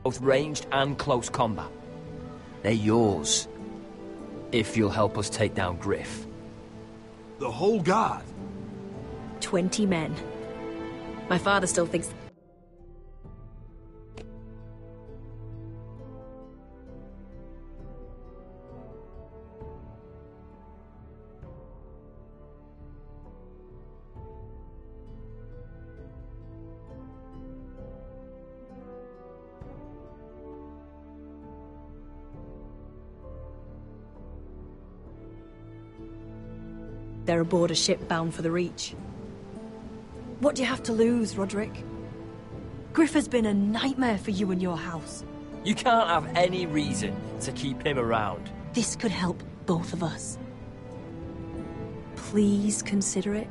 both ranged and close combat. They're yours, if you'll help us take down Griff. The whole guard? 20 men. My father still thinks... They're aboard a ship bound for the Reach. What do you have to lose, Roderick? Griff has been a nightmare for you and your house. You can't have any reason to keep him around. This could help both of us. Please consider it.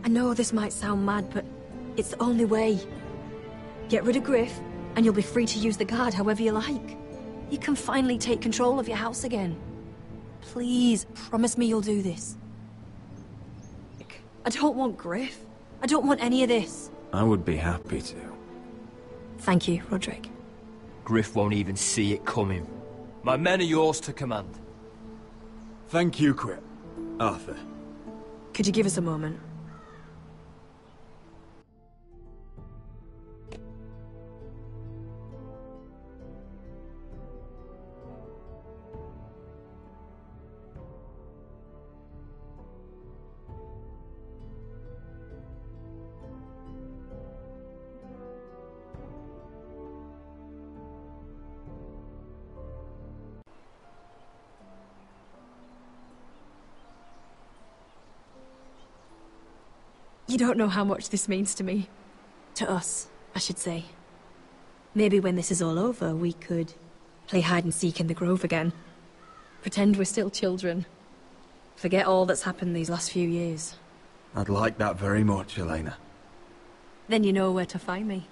I know this might sound mad, but it's the only way. Get rid of Griff, and you'll be free to use the guard however you like. You can finally take control of your house again. Please, promise me you'll do this. I don't want Griff. I don't want any of this. I would be happy to. Thank you, Roderick. Griff won't even see it coming. My men are yours to command. Thank you, Quit. Arthur. Could you give us a moment? You don't know how much this means to me. To us, I should say. Maybe when this is all over, we could play hide and seek in the Grove again. Pretend we're still children. Forget all that's happened these last few years. I'd like that very much, Elena. Then you know where to find me.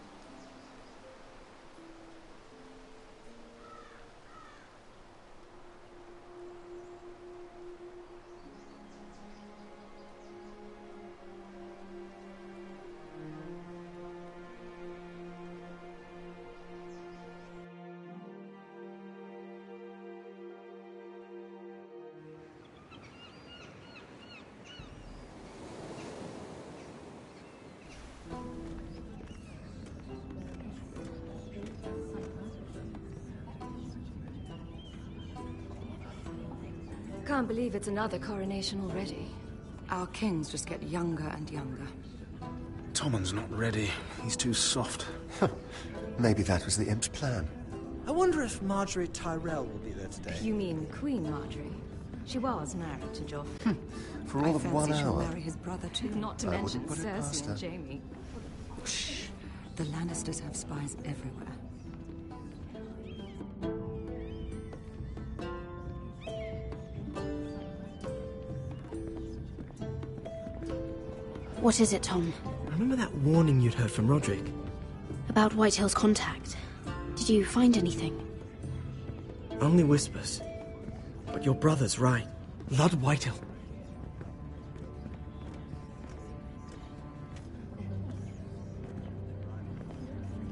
Can't believe it's another coronation already. Our kings just get younger and younger. Tommen's not ready. He's too soft. Maybe that was the imp's plan. I wonder if Marjorie Tyrell will be there today. You mean Queen Marjorie? She was married to Joffrey. For all of 1 she'll hour. marry his brother too, not to I mention wouldn't put it past Cersei her. and Jaime. Shh. The Lannisters have spies everywhere. What is it, Tom? Remember that warning you'd heard from Roderick? About Whitehill's contact. Did you find anything? Only whispers. But your brother's right. Lord Whitehill.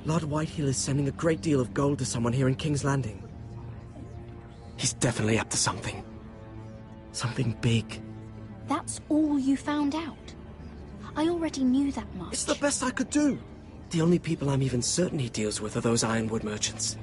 Lord Whitehill is sending a great deal of gold to someone here in King's Landing. He's definitely up to something. Something big. That's all you found out? I already knew that much. It's the best I could do. The only people I'm even certain he deals with are those ironwood merchants.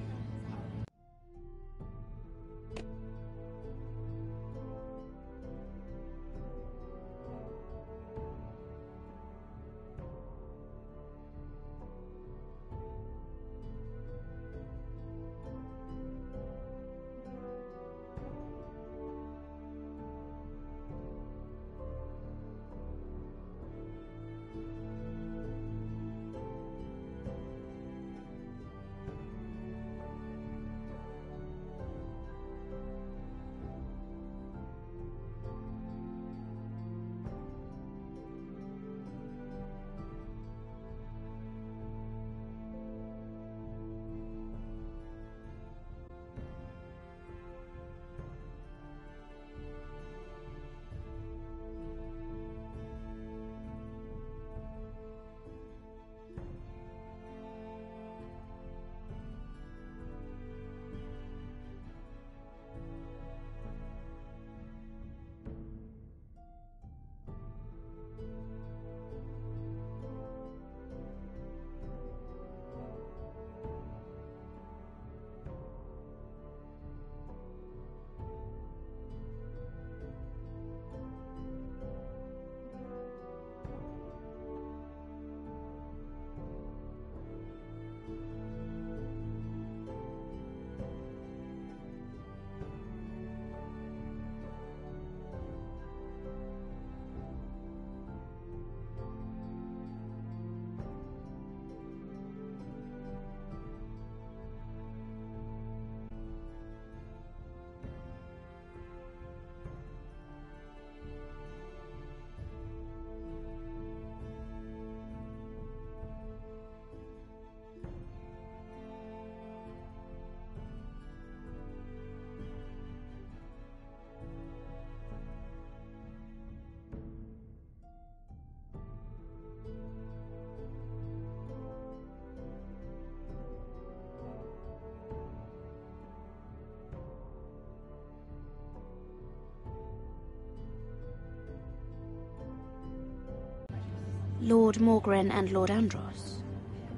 Lord Morgren and Lord Andros.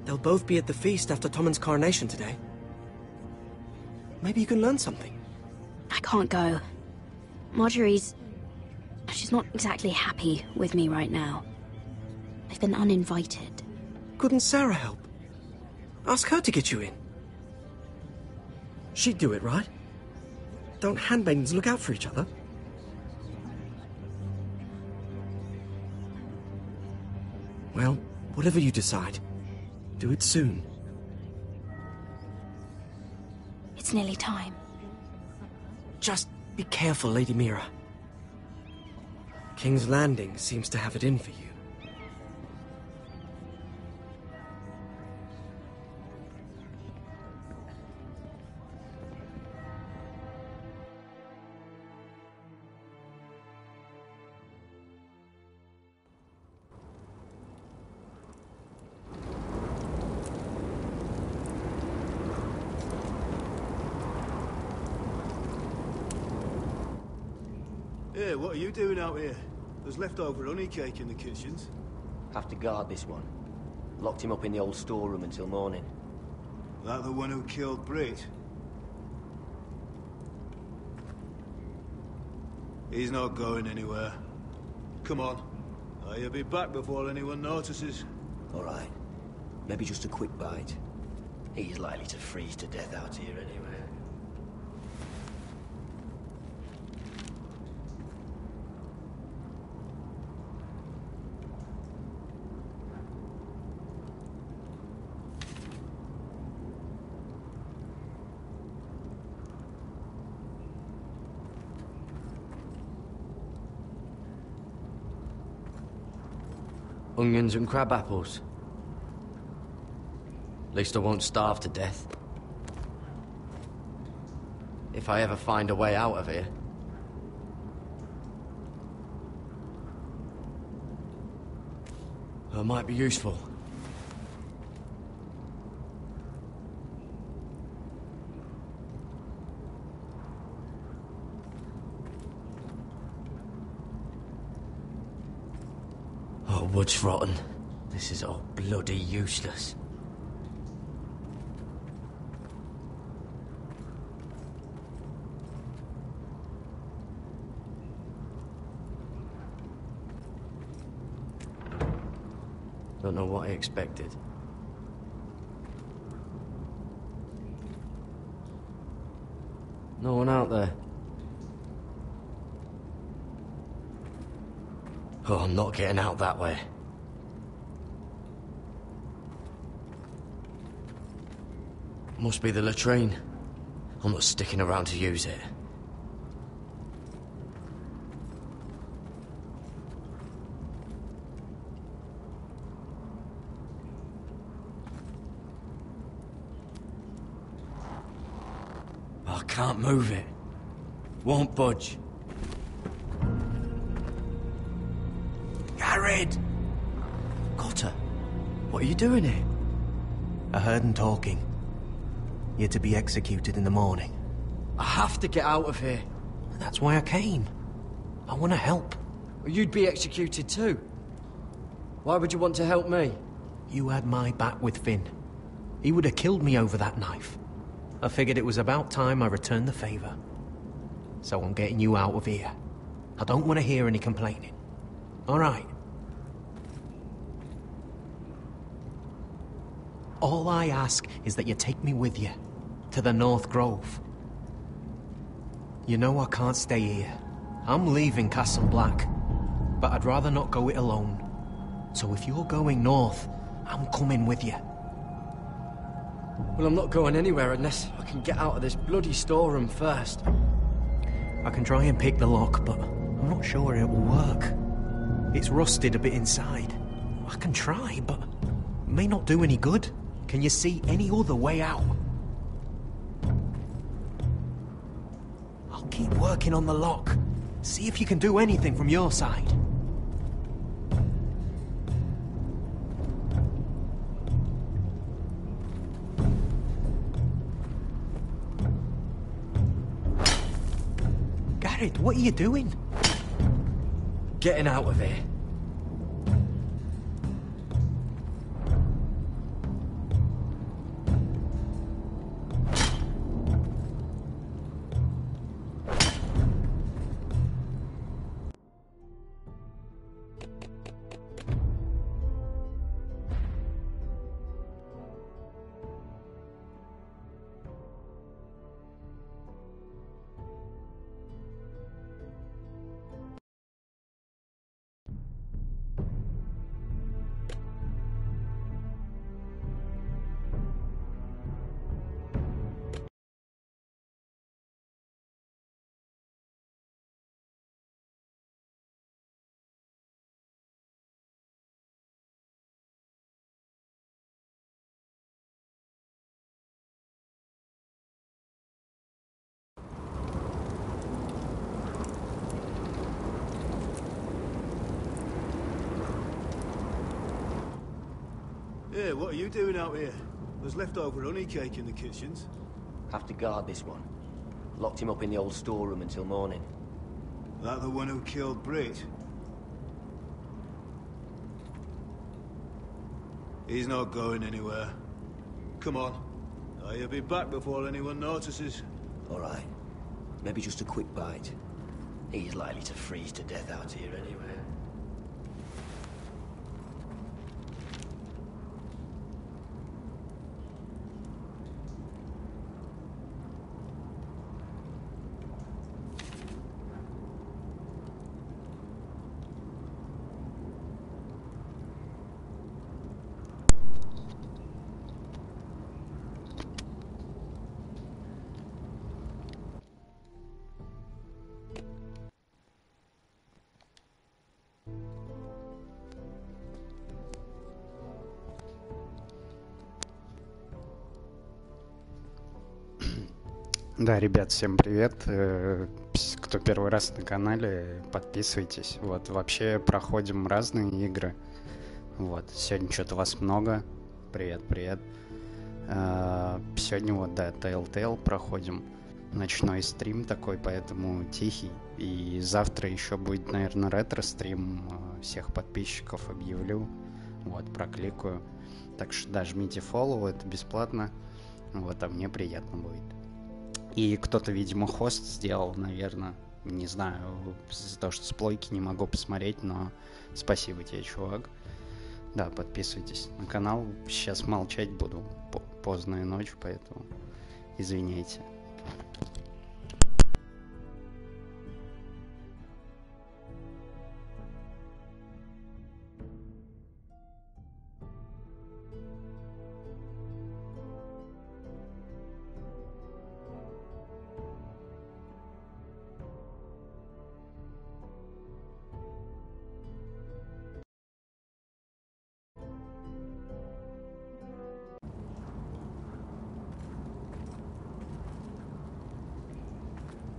They'll both be at the feast after Tommen's coronation today. Maybe you can learn something. I can't go. She's not exactly happy with me right now. I've been uninvited. Couldn't Sarah help? Ask her to get you in. She'd do it, right? Don't handmaidens look out for each other? Well, whatever you decide, do it soon. It's nearly time. Just be careful, Lady Mira. King's Landing seems to have it in for you. Yeah, what are you doing out here? There's leftover honey cake in the kitchens. Have to guard this one. Locked him up in the old storeroom until morning. That the one who killed Brit? He's not going anywhere. Come on. You'll be back before anyone notices. All right. Maybe just a quick bite. He's likely to freeze to death out here anyway. Onions and crab apples. At least I won't starve to death. If I ever find a way out of here. It might be useful. Oh, wood's rotten. This is all bloody useless. Don't know what I expected. No one out there. Oh, I'm not getting out that way. Must be the latrine. I'm not sticking around to use it. I can't move it. Won't budge. Garrett! Cotter, what are you doing here? I heard him talking. You're to be executed in the morning. I have to get out of here. That's why I came. I want to help. You'd be executed too. Why would you want to help me? You had my back with Finn. He would have killed me over that knife. I figured it was about time I returned the favor. So I'm getting you out of here. I don't want to hear any complaining. All right. All I ask is that you take me with you to the North Grove. You know I can't stay here. I'm leaving Castle Black, but I'd rather not go it alone. So if you're going north, I'm coming with you. Well, I'm not going anywhere unless I can get out of this bloody storeroom first. I can try and pick the lock, but I'm not sure it will work. It's rusted a bit inside. I can try, but it may not do any good. Can you see any other way out? I'll keep working on the lock. See if you can do anything from your side. Garrett, what are you doing? Getting out of here. Yeah, what are you doing out here? There's leftover honey cake in the kitchens. Have to guard this one. Locked him up in the old storeroom until morning. That the one who killed Brit? He's not going anywhere. Come on. I'll be back before anyone notices. All right. Maybe just a quick bite. He's likely to freeze to death out here anyway. Да, ребят, всем привет. Кто первый раз на канале, подписывайтесь. Вот, вообще проходим разные игры. Вот, сегодня что-то вас много. Привет, привет. Сегодня вот, да, Telltale проходим. Ночной стрим такой, поэтому тихий. И завтра еще будет, наверное, ретро-стрим. Всех подписчиков объявлю. Вот, прокликаю. Так что, да, жмите follow, это бесплатно. Вот, а мне приятно будет. И кто-то, видимо, хост сделал, наверное. Не знаю, из-за того, что с плойки не могу посмотреть, но спасибо тебе, чувак. Да, подписывайтесь на канал. Сейчас молчать буду. Поздная ночь, поэтому извиняйте.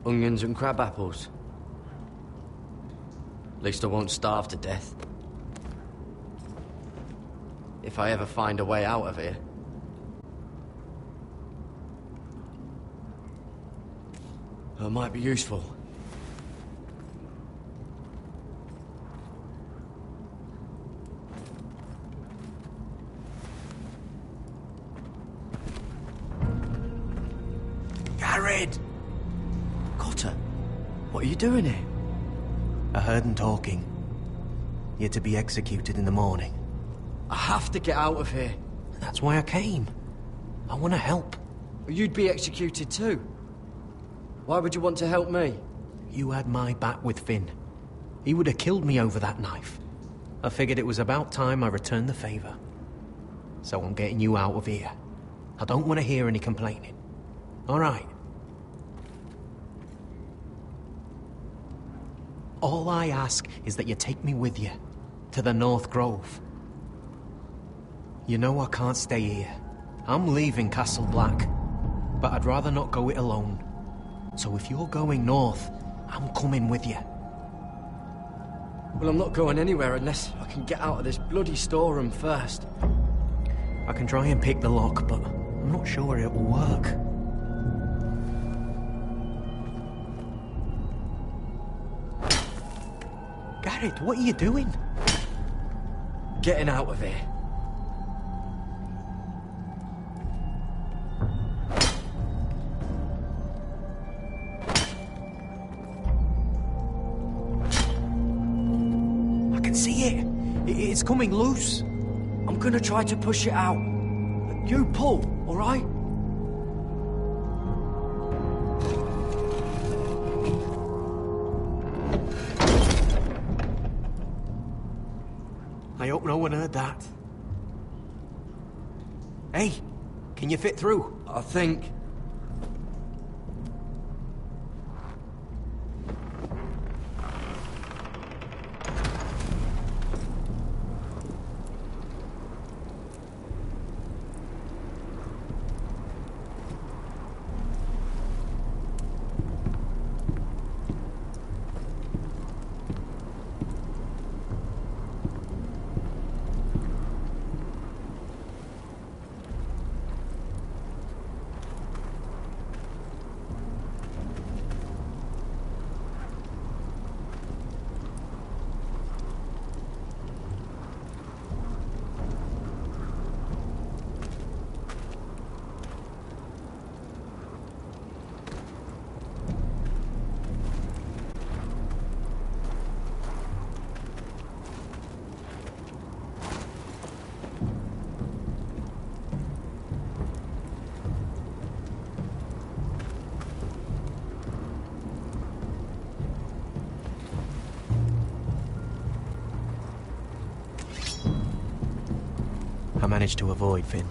Onions and crab apples. At least I won't starve to death. If I ever find a way out of here. It might be useful. Garrett! Cotter, what are you doing here? I heard him talking. You're to be executed in the morning. I have to get out of here. That's why I came. I want to help. You'd be executed too. Why would you want to help me? You had my back with Finn. He would have killed me over that knife. I figured it was about time I returned the favor. So I'm getting you out of here. I don't want to hear any complaining. All right. All I ask is that you take me with you to the North Grove. You know I can't stay here. I'm leaving Castle Black, but I'd rather not go it alone. So if you're going north, I'm coming with you. Well, I'm not going anywhere unless I can get out of this bloody storeroom first. I can try and pick the lock, but I'm not sure it will work. Garrett, what are you doing? Getting out of here. I can see it. It's coming loose. I'm gonna try to push it out. You pull, all right? I hope no one heard that. Hey, can you fit through? I think. I managed to avoid Finn.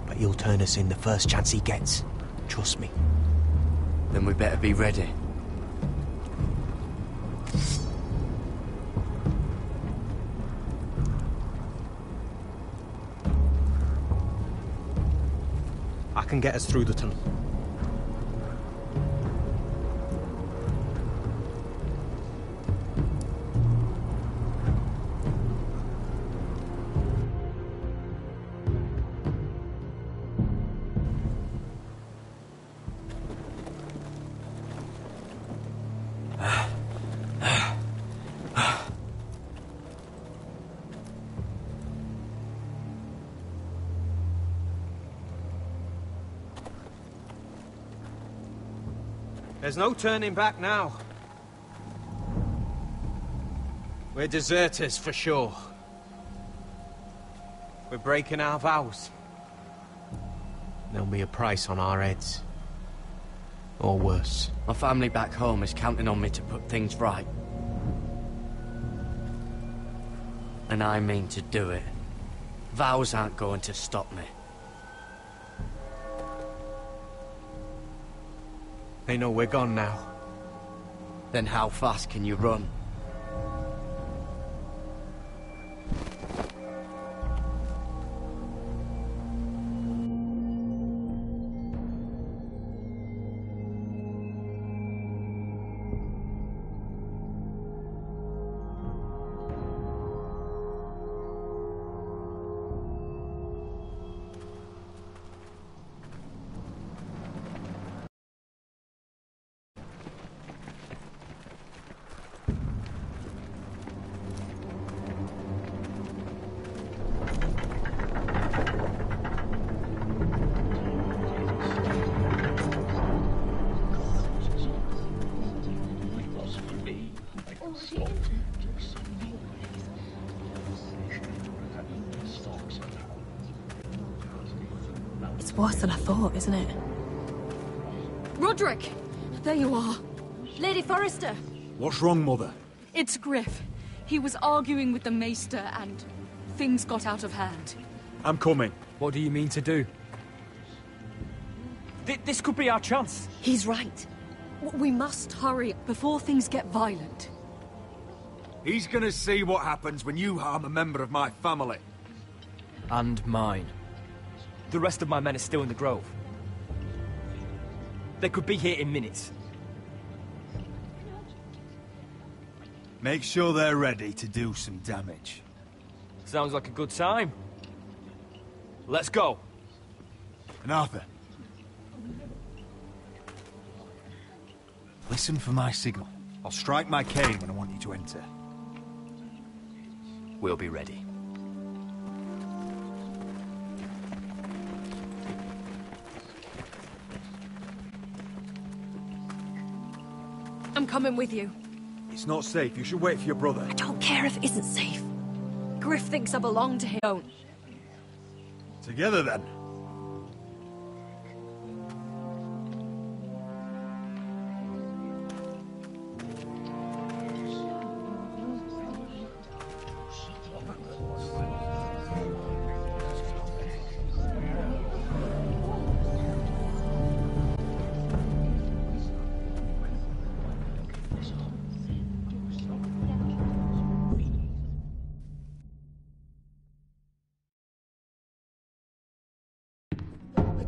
But he'll turn us in the first chance he gets. Trust me. Then we better be ready. I can get us through the tunnel. There's no turning back now. We're deserters for sure. We're breaking our vows. There'll be a price on our heads. Or worse. My family back home is counting on me to put things right. And I mean to do it. Vows aren't going to stop me. They know we're gone now. Then how fast can you run? It's worse than I thought, isn't it? Roderick! There you are. Lady Forrester. What's wrong, Mother? It's Griff. He was arguing with the Maester and things got out of hand. I'm coming. What do you mean to do? This could be our chance. He's right. We must hurry before things get violent. He's gonna see what happens when you harm a member of my family. And mine. The rest of my men are still in the grove. They could be here in minutes. Make sure they're ready to do some damage. Sounds like a good time. Let's go. And Arthur, listen for my signal. I'll strike my cane when I want you to enter. We'll be ready. I'm coming with you. It's not safe. You should wait for your brother. I don't care if it isn't safe. Griff thinks I belong to him. Don't. Together, then.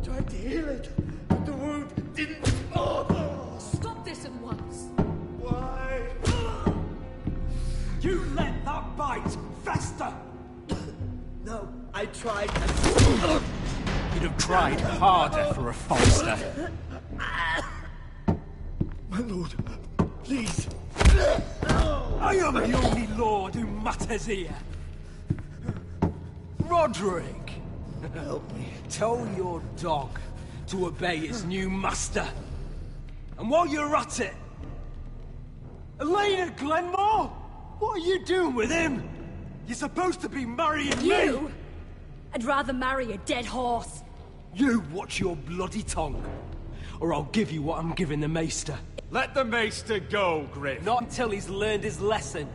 Tried to heal it, but the wound didn't. Oh. Stop this at once. Why? You let that bite fester! No, I tried. You'd have tried harder for a Forrester. My lord, please. I am the only lord who matters here. Roderick! Help me. Tell your dog to obey his new master. And while you're at it... Elena Glenmore? What are you doing with him? You're supposed to be marrying me! You? I'd rather marry a dead horse. You watch your bloody tongue, or I'll give you what I'm giving the Maester. Let the Maester go, Griff. Not until he's learned his lesson.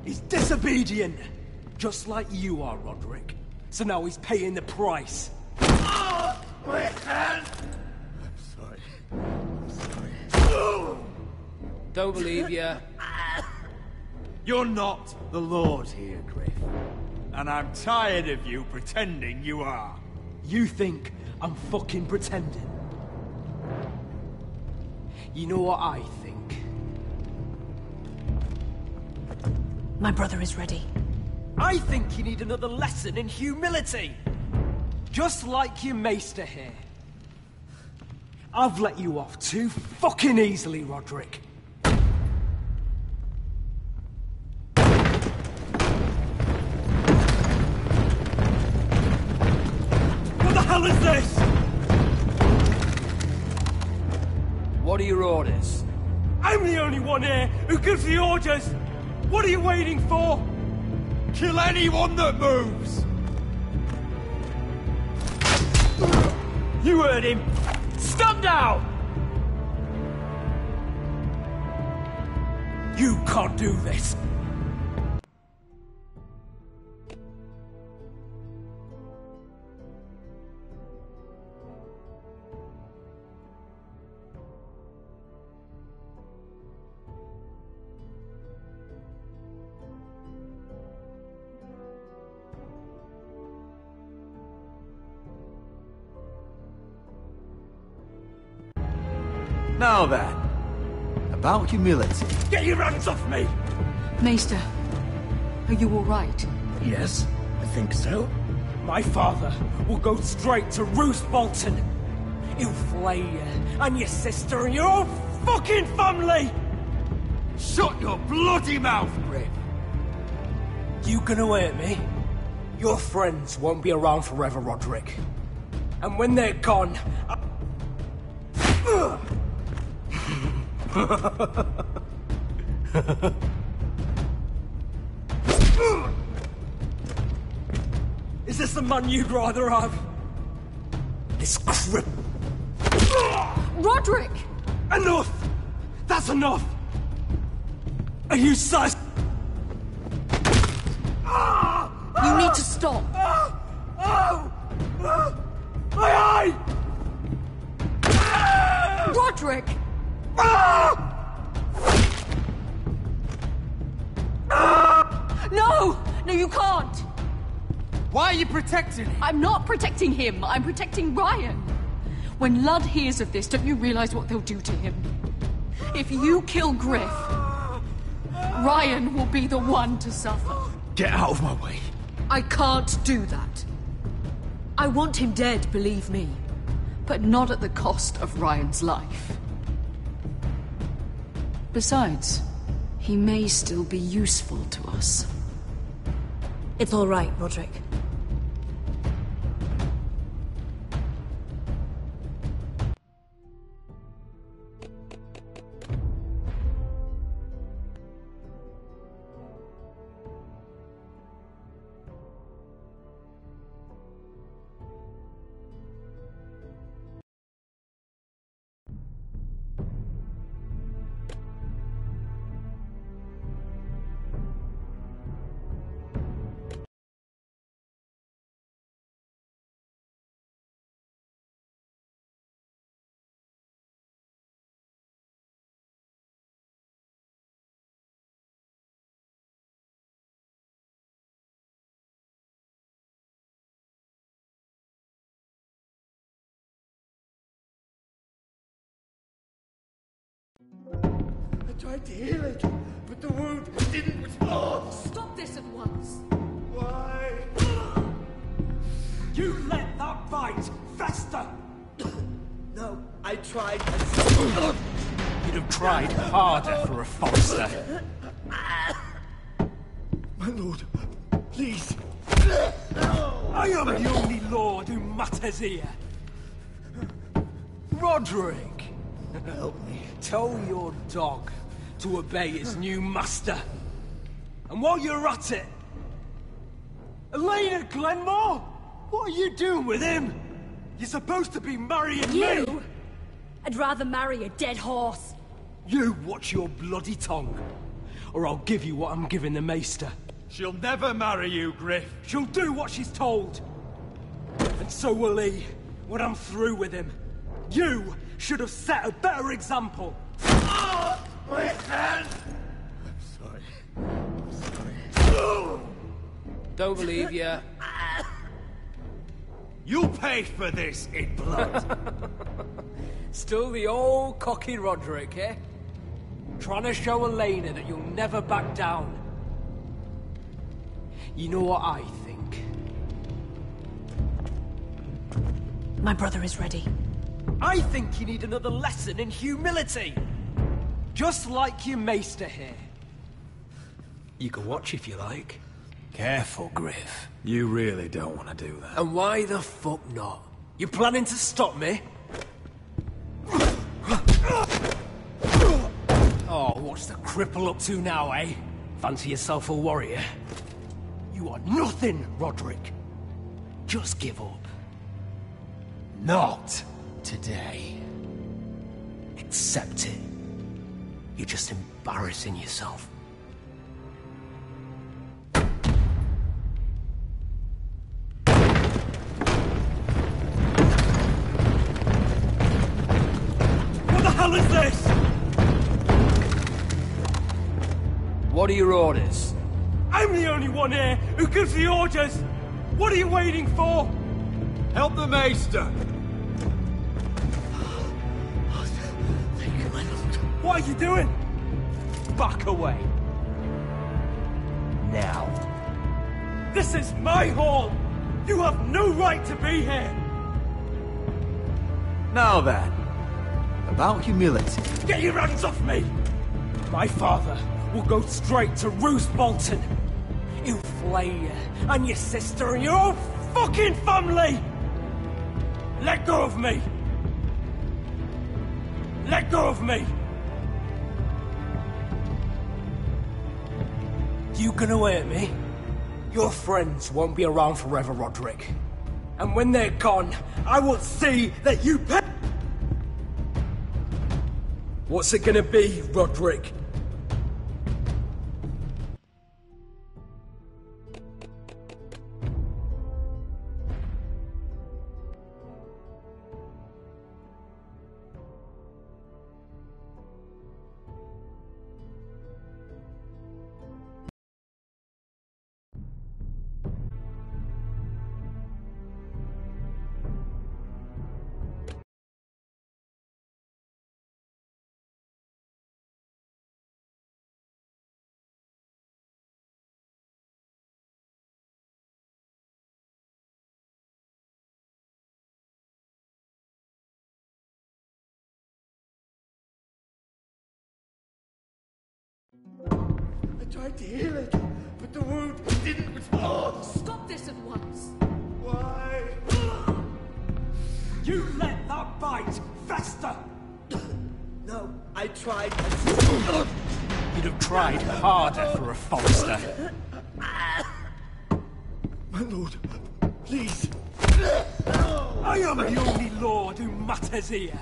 He's disobedient, just like you are, Roderick. So now he's paying the price. My hand! I'm sorry. Don't believe you. You're not the Lord here, Griff. And I'm tired of you pretending you are. You think I'm fucking pretending? You know what I think? My brother is ready. I think you need another lesson in humility. Just like your maester here. I've let you off too fucking easily, Roderick. What the hell is this? What are your orders? I'm the only one here who gives the orders. What are you waiting for? Kill anyone that moves! You heard him. Stand down! You can't do this. Now then, about humility. Get your hands off me! Maester, are you all right? Yes, I think so. My father will go straight to Roose Bolton. He'll flay you, and your sister, and your whole fucking family! Shut your bloody mouth, Griff! You gonna hurt me? Your friends won't be around forever, Roderick. And when they're gone, Is this the man you'd rather have? This crip. Roderick! Enough! That's enough! Are you sus? You need to stop. My eye! Roderick! No! No, you can't! Why are you protecting him? I'm not protecting him. I'm protecting Ryan. When Ludd hears of this, don't you realize what they'll do to him? If you kill Griff, Ryan will be the one to suffer. Get out of my way. I can't do that. I want him dead, believe me. But not at the cost of Ryan's life. Besides, he may still be useful to us. It's all right, Roderick. I tried to heal it, but the wound didn't respond. Stop this at once! Why? You let that bite fester! No, I tried. You'd have tried harder for a Forester. My lord, please. I am the only lord who matters here. Roderick, Help me. tell your dog to obey its new master. And while you're at it, Elena Glenmore, what are you doing with him? You're supposed to be marrying me. You? I'd rather marry a dead horse. You watch your bloody tongue, or I'll give you what I'm giving the maester. She'll never marry you, Griff. She'll do what she's told. And so will he, when I'm through with him. You should have set a better example. Oh, my hand! I'm sorry. Don't believe ya. You'll pay for this in blood. Still the old cocky Roderick, eh? Trying to show Elena that you'll never back down. You know what I think? My brother is ready. I think you need another lesson in humility. Just like your maester here. You can watch if you like. Careful, Griff. You really don't want to do that. And why the fuck not? You planning to stop me? Oh, what's the cripple up to now, eh? Fancy yourself a warrior? You are nothing, Roderick. Just give up. Not today. Accept it. You're just embarrassing yourself. What the hell is this? What are your orders? I'm the only one here who gives the orders. What are you waiting for? Help the Maester. What are you doing? Back away. Now. This is my hall. You have no right to be here. Now then, about humility. Get your hands off me. My father will go straight to Roose Bolton. He'll flay you and your sister and your whole fucking family. Let go of me. Let go of me. You gonna hurt me? Your friends won't be around forever, Roderick. And when they're gone, I will see that you pay. What's it gonna be, Roderick? I tried to heal it, but the wound didn't respond. Stop this at once. Why? You let that bite fester! No, I tried. You'd have tried harder for a Forester. My lord, please. I am the only lord who matters here.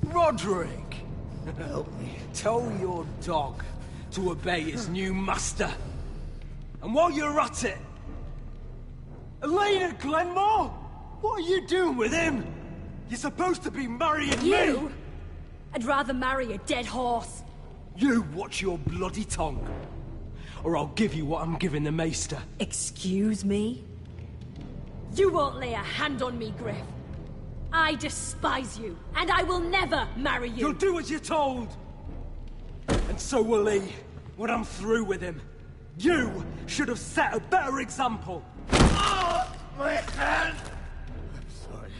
Roderick! Help me. Tell your dog to obey his new master. And while you're at it... Elena Glenmore? What are you doing with him? You're supposed to be marrying me! You? I'd rather marry a dead horse. You watch your bloody tongue. Or I'll give you what I'm giving the maester. Excuse me? You won't lay a hand on me, Griff. I despise you, and I will never marry you. You'll do as you're told. And so will he, when I'm through with him. You should have set a better example. Oh, my hand! I'm sorry.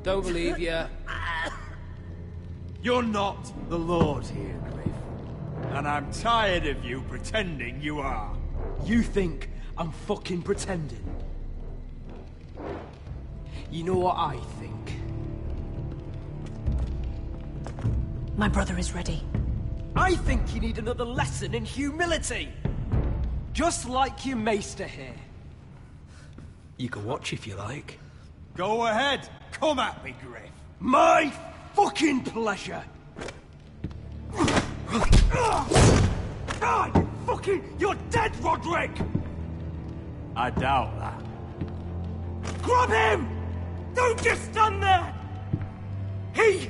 Don't believe ya. You're not the Lord here, Griff. And I'm tired of you pretending you are. You think I'm fucking pretending? You know what I think? My brother is ready. I think you need another lesson in humility. Just like your maester here. You can watch if you like. Go ahead. Come at me, Griff. My fucking pleasure. God, you're dead, Roderick! I doubt that. Grab him! Don't just stand there! He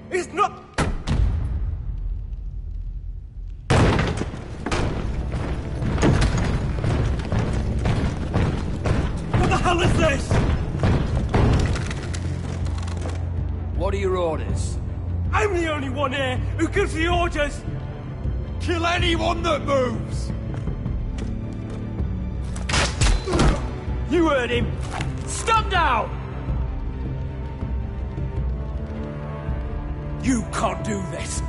is not... What the hell is this? What are your orders? I'm the only one here who gives the orders! Kill anyone that moves! You heard him! Stand down! You can't do this!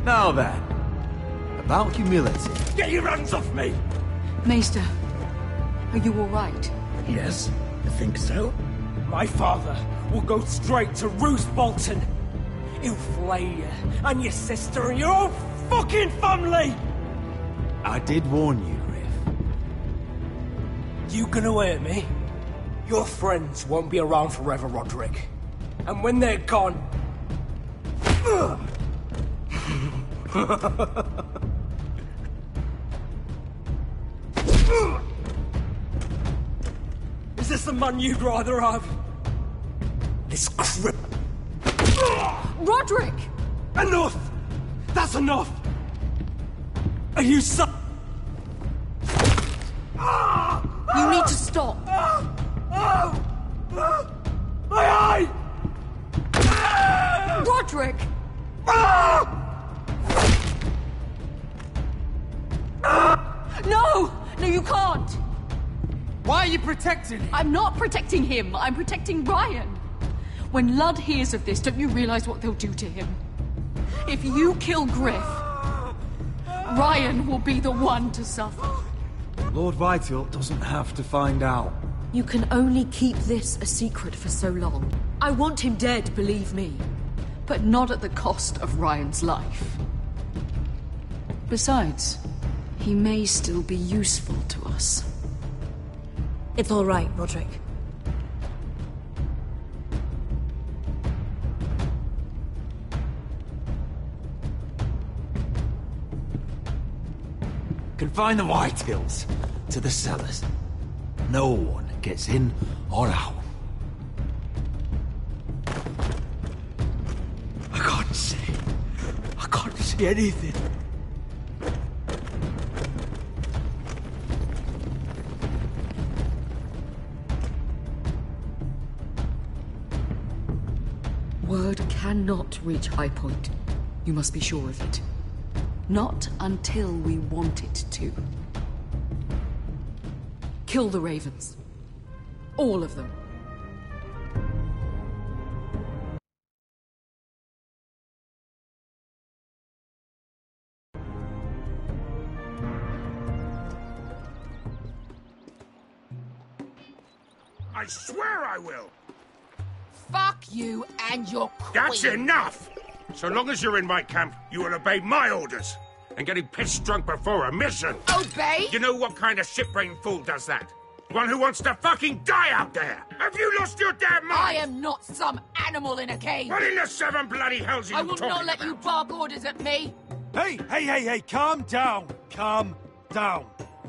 Now then, about humility. Get your hands off me! Maester, are you all right? Yes, I think so. My father will go straight to Roose Bolton. He'll flay you, and your sister, and your whole fucking family! I did warn you, Griff. You gonna hurt me? Your friends won't be around forever, Roderick. And when they're gone... Is this the man you'd rather have? This crip... Roderick! Enough! That's enough! Are you so... You need to stop! My eye! Roderick! No! No, you can't! Why are you protecting him? I'm not protecting him. I'm protecting Ryan. When Ludd hears of this, don't you realize what they'll do to him? If you kill Griff, Ryan will be the one to suffer. Lord Whitehill doesn't have to find out. You can only keep this a secret for so long. I want him dead, believe me. But not at the cost of Ryan's life. Besides, he may still be useful to us. It's all right, Roderick. Confine the Whitehills to the cellars. No one gets in or out. I can't see anything. Word cannot reach High Point. You must be sure of it. Not until we want it to. Kill the ravens. All of them. I swear I will! Fuck you and your queen. That's enough! So long as you're in my camp, you will obey my orders. And getting pissed drunk before a mission. Obey? You know what kind of shit-brained fool does that? One who wants to fucking die out there! Have you lost your damn mind? I am not some animal in a cage. What in the seven bloody hells are you I will talking not let about? you bark orders at me. Hey, calm down. Calm down.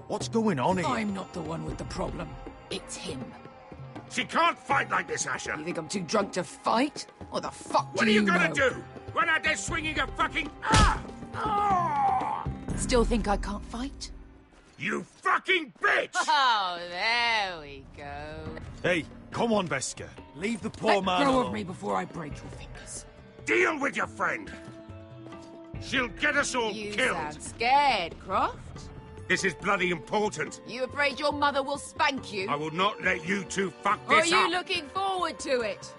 What's going on here? I'm not the one with the problem. It's him. She can't fight like this, Asher. You think I'm too drunk to fight? What the fuck What do are you know? gonna do? Run out there swinging a fucking... Still think I can't fight? You fucking bitch! Oh, there we go. Hey, come on, Veska. Leave the poor Let man go alone. of me before I break your fingers. Deal with your friend. She'll get us all You killed. sound scared, Croft. This is bloody important. You afraid your mother will spank you? I will not let you two fuck Or are this you up. looking forward to it?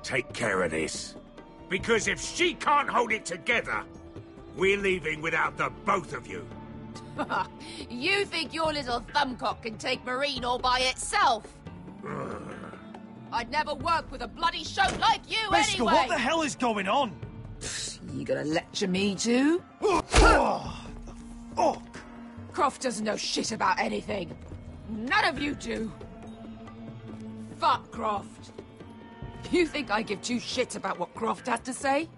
Take care of this. Because if she can't hold it together, we're leaving without the both of you. You think your little thumbcock can take Marine all by itself? I'd never work with a bloody show like you Veska, anyway! what the hell is going on? You gonna lecture me too? Oh, Croft doesn't know shit about anything. None of you do. Fuck Croft. You think I give two shits about what Croft had to say?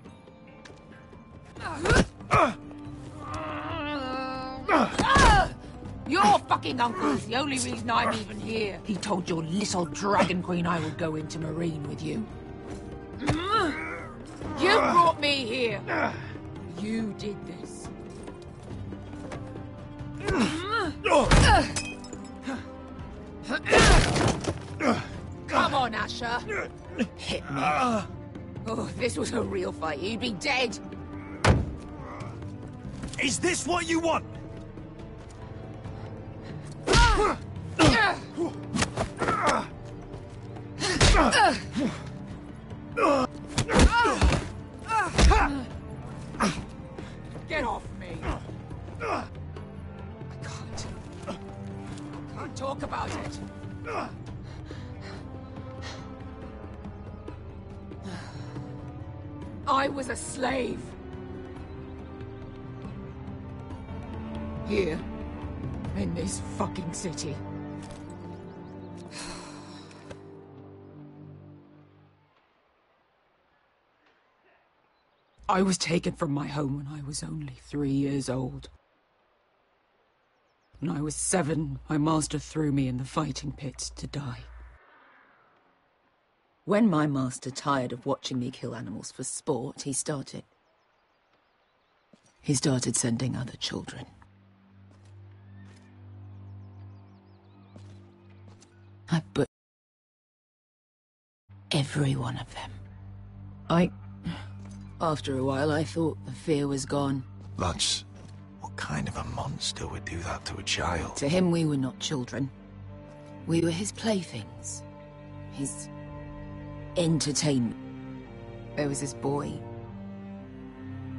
Your fucking uncle is the only reason I'm even here. He told your little dragon queen I would go into Marine with you. You brought me here. You did this. Come on, Asher. Hit me. Oh, if this was a real fight, you'd be dead. Is this what you want? Get off me. I can't talk about it. I was a slave. Here. In this fucking city. I was taken from my home when I was only 3 years old. When I was 7, my master threw me in the fighting pits to die. When my master tired of watching me kill animals for sport, he started sending other children. I put every one of them. After a while, I thought the fear was gone. That's... what kind of a monster would do that to a child? To him, we were not children. We were his playthings. His... entertainment. There was this boy.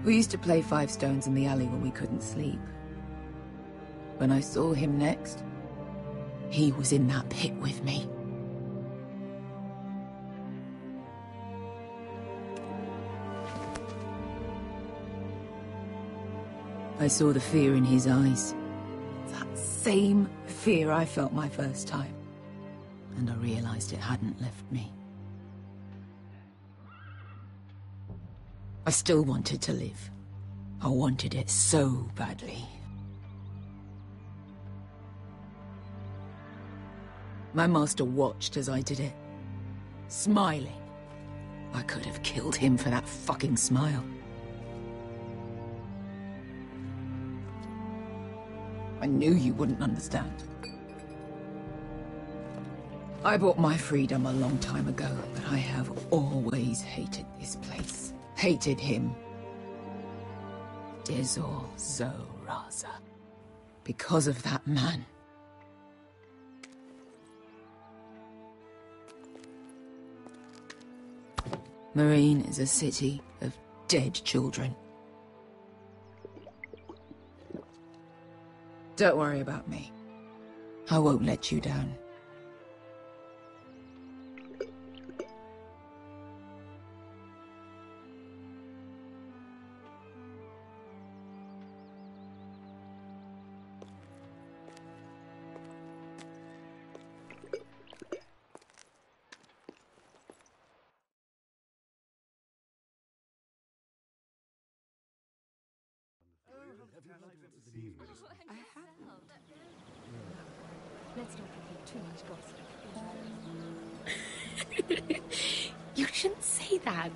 We used to play 5 stones in the alley when we couldn't sleep. When I saw him next, he was in that pit with me. I saw the fear in his eyes. That same fear I felt my first time. And I realized it hadn't left me. I still wanted to live. I wanted it so badly. My master watched as I did it, smiling. I could have killed him for that fucking smile. I knew you wouldn't understand. I bought my freedom a long time ago, but I have always hated this place. Hated him. Dizor Zoraza. Because of that man. Marine is a city of dead children. Don't worry about me. I won't let you down. Let's not repeat too much gossip. You shouldn't say that.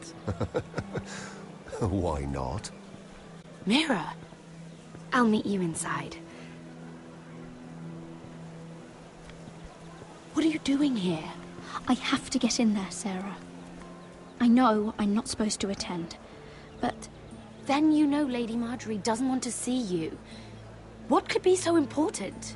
Why not? Mira, I'll meet you inside. What are you doing here? I have to get in there, Sarah. I know I'm not supposed to attend, but... Then you know Lady Marjorie doesn't want to see you. What could be so important?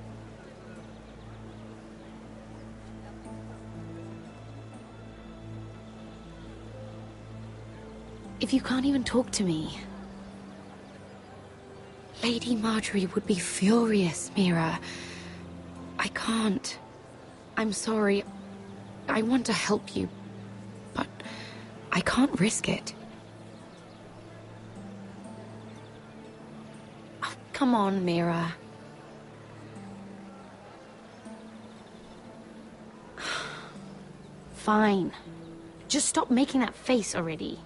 If you can't even talk to me... Lady Marjorie would be furious, Mira. I can't. I'm sorry. I want to help you, but I can't risk it. Oh, come on, Mira. Fine. Just stop making that face already.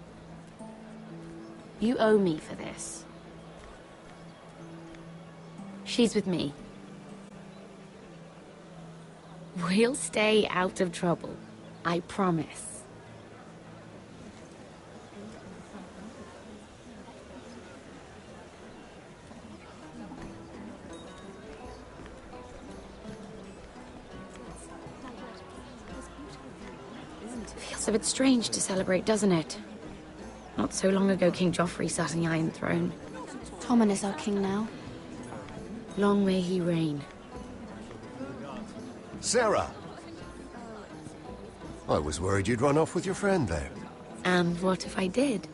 You owe me for this. She's with me. We'll stay out of trouble. I promise. Feels a bit strange to celebrate, doesn't it? Not so long ago, King Joffrey sat on the Iron Throne. Tommen is our king now. Long may he reign. Sarah! I was worried you'd run off with your friend there. And what if I did?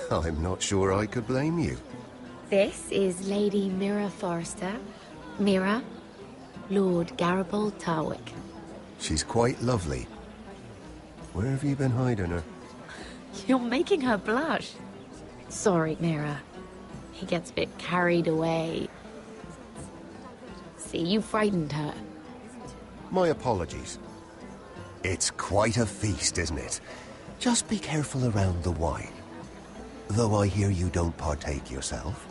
I'm not sure I could blame you. This is Lady Mira Forrester. Mira, Lord Garibald Tarwick. She's quite lovely. Where have you been hiding her? You're making her blush. Sorry, Mira. He gets a bit carried away. See, you frightened her. My apologies. It's quite a feast, isn't it? Just be careful around the wine. Though I hear you don't partake yourself.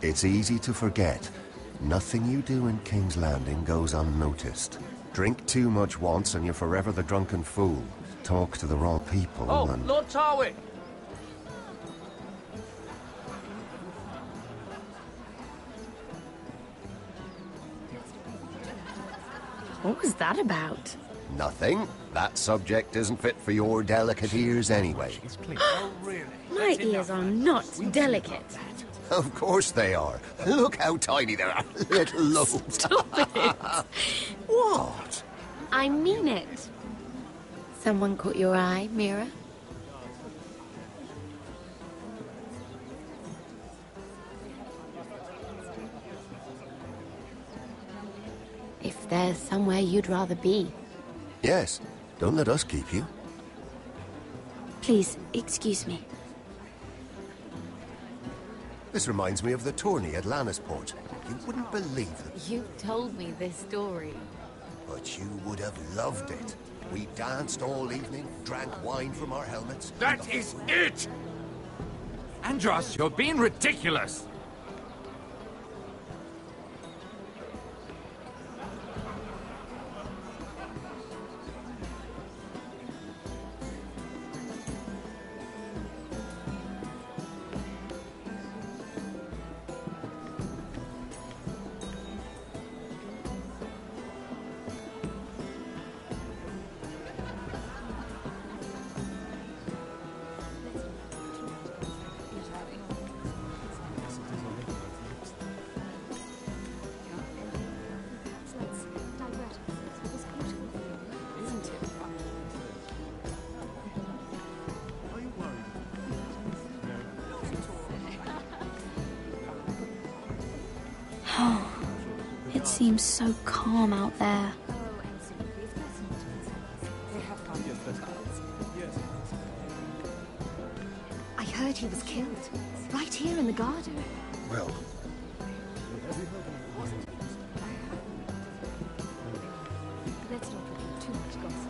It's easy to forget. Nothing you do in King's Landing goes unnoticed. Drink too much once and you're forever the drunken fool. Talk to the wrong people and... Lord Tarwick! What was that about? Nothing. That subject isn't fit for your delicate ears anyway. Oh, really? My ears are not delicate. Of course they are. Look how tiny they are. Little lobes. Stop it. What? I mean it. Someone caught your eye, Mira? If there's somewhere you'd rather be. Yes. Don't let us keep you. Please, excuse me. This reminds me of the tourney at Lannisport. You wouldn't believe it. You told me this story. But you would have loved it. We danced all evening, drank wine from our helmets. That is it! Andros, you're being ridiculous! It seems so calm out there. I heard he was killed. Right here in the garden. Well... Let's not repeat too much gossip.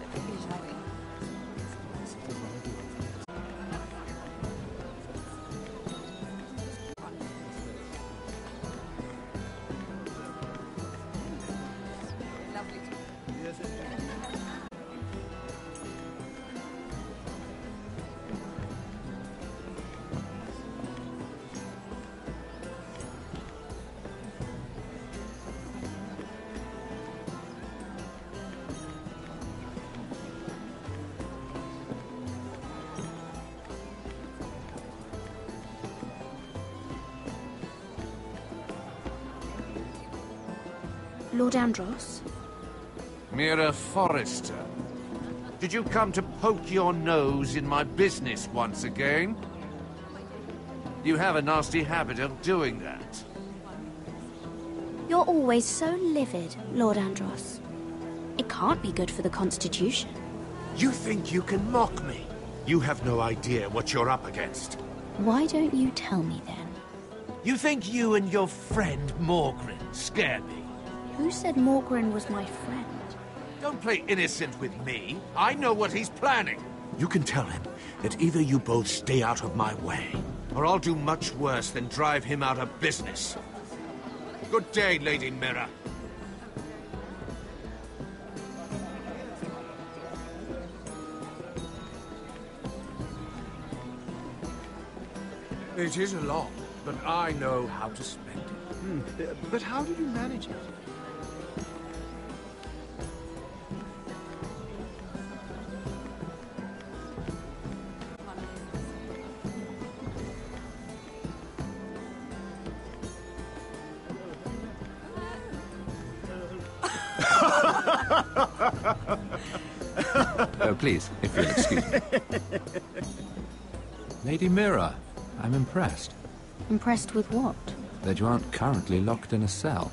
Lord Andros? Mira Forrester, did you come to poke your nose in my business once again? You have a nasty habit of doing that. You're always so livid, Lord Andros. It can't be good for the Constitution. You think you can mock me? You have no idea what you're up against. Why don't you tell me then? You think you and your friend Morgren scare me? Who said Morgren was my friend? Don't play innocent with me. I know what he's planning. You can tell him that either you both stay out of my way, Or I'll do much worse than drive him out of business. Good day, Lady Mirror. It is a lot, but I know how to spend it. But how did you manage it? Oh, please, if you'll excuse me. Lady Mirror, I'm impressed. Impressed with what? That you aren't currently locked in a cell.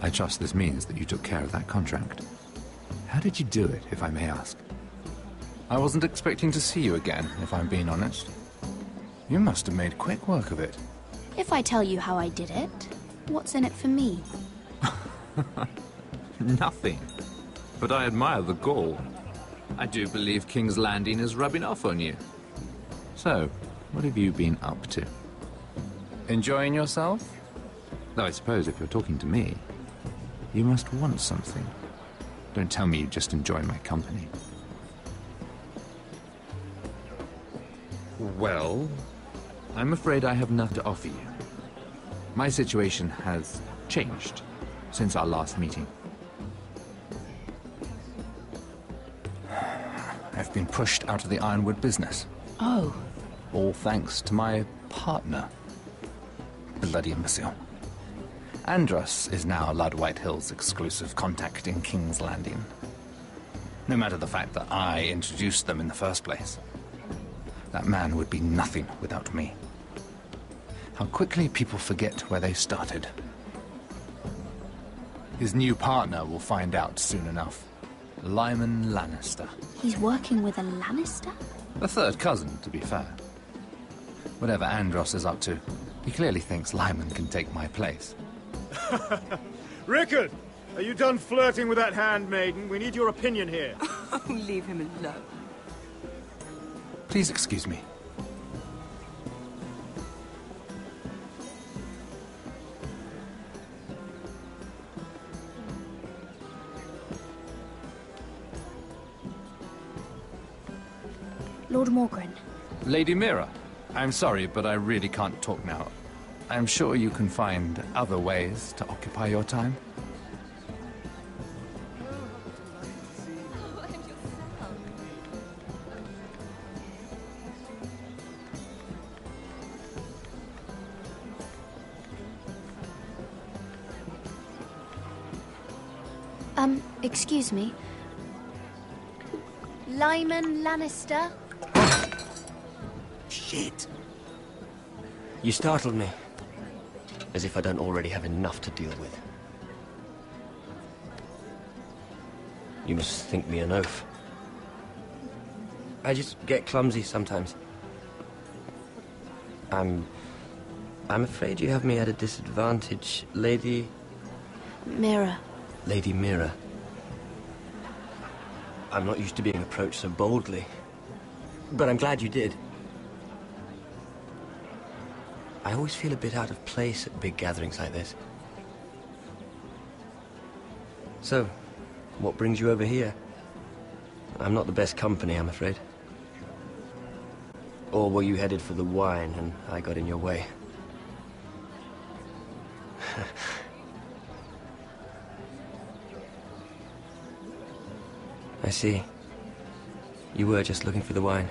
I trust this means that you took care of that contract. How did you do it, if I may ask? I wasn't expecting to see you again, if I'm being honest. You must have made quick work of it. If I tell you how I did it, what's in it for me? Nothing. But I admire the gall. I do believe King's Landing is rubbing off on you. So, what have you been up to? Enjoying yourself? Though I suppose if you're talking to me, you must want something. Don't tell me you just enjoy my company. Well, I'm afraid I have nothing to offer you. My situation has changed since our last meeting. I've been pushed out of the ironwood business. Oh. All thanks to my partner. Bloody imbecile. Andros is now Lud Whitehill's exclusive contact in King's Landing. No matter the fact that I introduced them in the first place. That man would be nothing without me. How quickly people forget where they started. His new partner will find out soon enough. Lyman Lannister. He's working with a Lannister? A third cousin, to be fair. Whatever Andros is up to, he clearly thinks Lyman can take my place. Rickard! Are you done flirting with that handmaiden? We need your opinion here. Oh, leave him alone. Please excuse me. Lord Morgren. Lady Mirror, I'm sorry, but I really can't talk now. I'm sure you can find other ways to occupy your time. Excuse me. Lyman Lannister? Shit. You startled me. As if I don't already have enough to deal with. You must think me an oaf. I just get clumsy sometimes. I'm afraid you have me at a disadvantage, Lady... Mirror. Lady Mirror. I'm not used to being approached so boldly. But I'm glad you did. I always feel a bit out of place at big gatherings like this. So, what brings you over here? I'm not the best company, I'm afraid. Or were you headed for the wine and I got in your way? I see. You were just looking for the wine.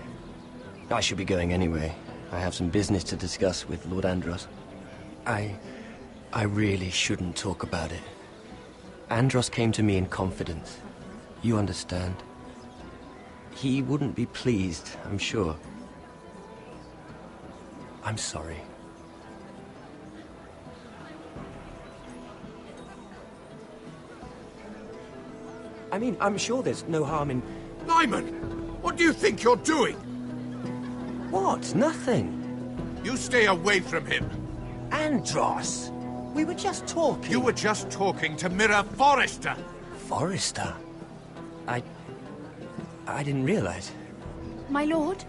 I should be going anyway. I have some business to discuss with Lord Andros. I really shouldn't talk about it. Andros came to me in confidence. You understand? He wouldn't be pleased, I'm sure. I'm sorry. I mean, I'm sure there's no harm in... Lyman! What do you think you're doing? What? Nothing. You stay away from him. Andros! We were just talking. You were just talking to Mirror Forrester. Forrester? I didn't realize. My lord?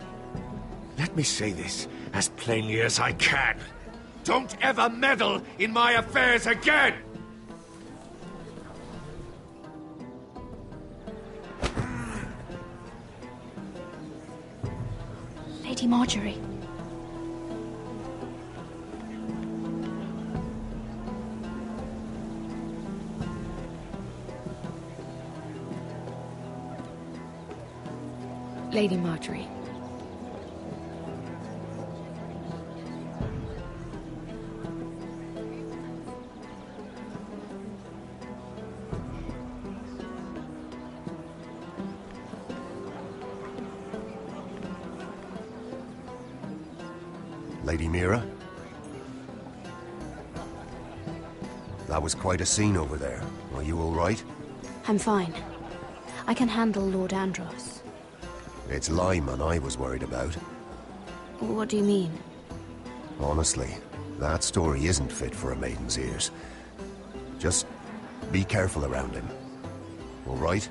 Let me say this as plainly as I can. Don't ever meddle in my affairs again! Lady Marjorie. Lady Marjorie. Lady Mira? That was quite a scene over there. Are you all right? I'm fine. I can handle Lord Andros. It's Lyman I was worried about. What do you mean? Honestly, that story isn't fit for a maiden's ears. Just be careful around him. All right?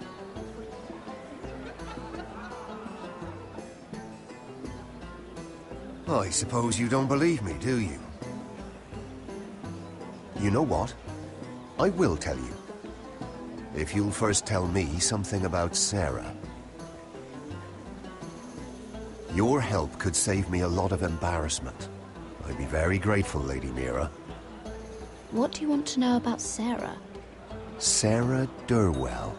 I suppose you don't believe me, do you? You know what? I will tell you. If you'll first tell me something about Sarah. Your help could save me a lot of embarrassment. I'd be very grateful, Lady Mira. What do you want to know about Sarah? Sarah Durwell.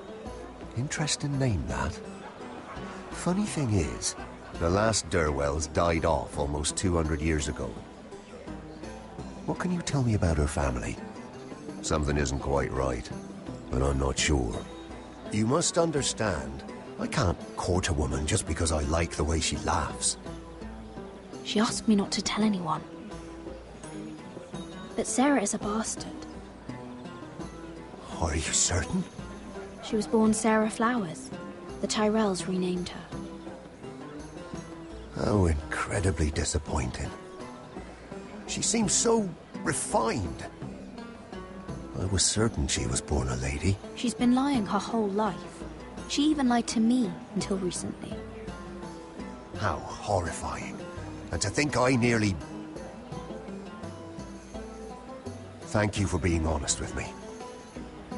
Interesting name, that. Funny thing is, the last Durwells died off almost 200 years ago. What can you tell me about her family? Something isn't quite right, but I'm not sure. You must understand, I can't court a woman just because I like the way she laughs. She asked me not to tell anyone. But Sarah is a bastard. Are you certain? She was born Sarah Flowers. The Tyrells renamed her. How incredibly disappointing. She seems so refined. I was certain she was born a lady. She's been lying her whole life. She even lied to me until recently. How horrifying. And to think I nearly... Thank you for being honest with me.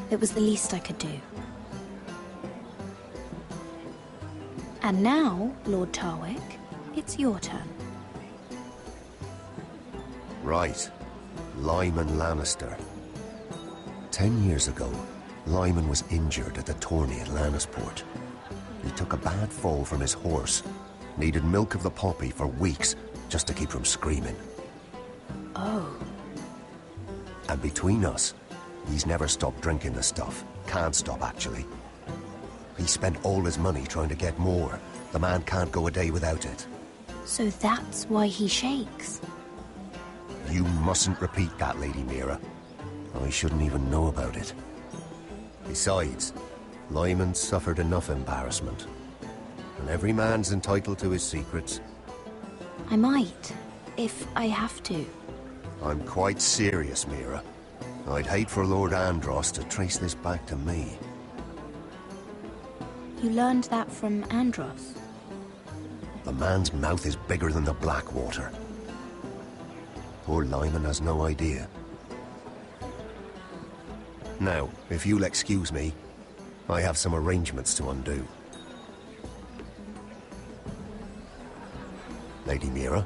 It was the least I could do. And now, Lord Tarwick, it's your turn. Right. Lyman Lannister. 10 years ago, Lyman was injured at the tourney at Lannisport. He took a bad fall from his horse. Needed milk of the poppy for weeks just to keep from screaming. Oh. And between us, he's never stopped drinking the stuff. Can't stop, actually. He spent all his money trying to get more. The man can't go a day without it. So that's why he shakes. You mustn't repeat that, Lady Mira. I shouldn't even know about it. Besides, Lyman suffered enough embarrassment. And every man's entitled to his secrets. I might, if I have to. I'm quite serious, Mira. I'd hate for Lord Andros to trace this back to me. You learned that from Andros? The man's mouth is bigger than the Blackwater. Poor Lyman has no idea. Now, if you'll excuse me, I have some arrangements to undo. Lady Mira?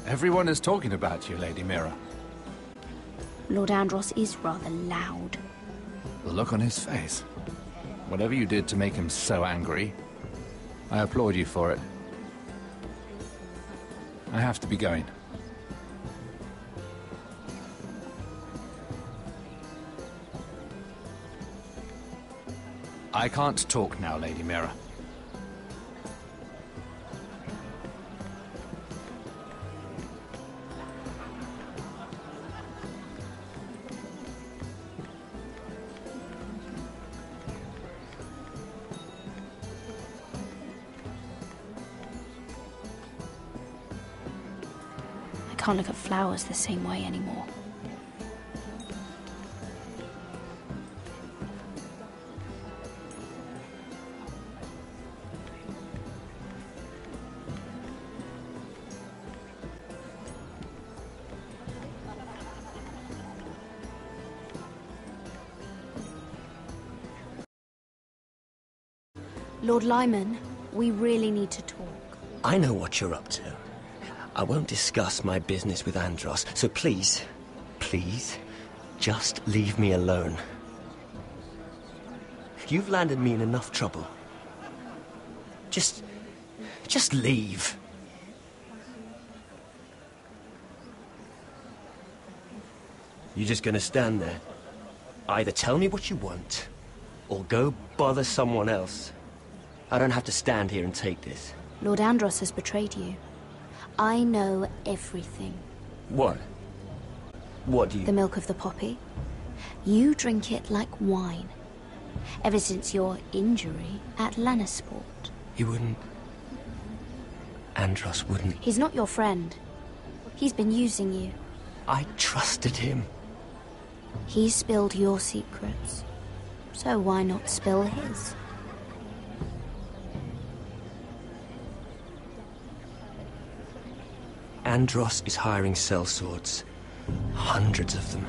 Everyone is talking about you, Lady Mira. Lord Andros is rather loud. The look on his face. Whatever you did to make him so angry, I applaud you for it. I have to be going. I can't talk now, Lady Mira. can't look at flowers the same way anymore. Lord Lyman, we really need to talk. I know what you're up to. I won't discuss my business with Andros, so please, just leave me alone. You've landed me in enough trouble. Just leave. You're just gonna stand there. Either tell me what you want, or go bother someone else. I don't have to stand here and take this. Lord Andros has betrayed you. I know everything. What? What do you... The milk of the poppy. You drink it like wine. Ever since your injury at Lannisport. He wouldn't... Andros wouldn't... He's not your friend. He's been using you. I trusted him. He spilled your secrets. So why not spill his? Andros is hiring sellswords. Hundreds of them.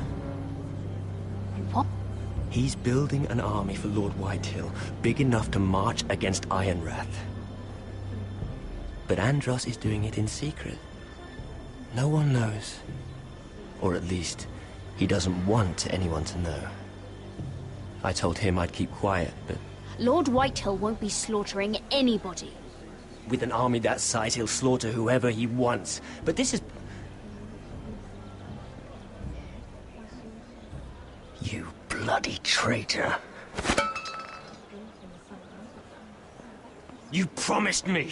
What? He's building an army for Lord Whitehill, big enough to march against Ironrath. But Andros is doing it in secret. No one knows. Or at least, he doesn't want anyone to know. I told him I'd keep quiet, but... Lord Whitehill won't be slaughtering anybody. With an army that size, he'll slaughter whoever he wants. But this is... You bloody traitor. You promised me.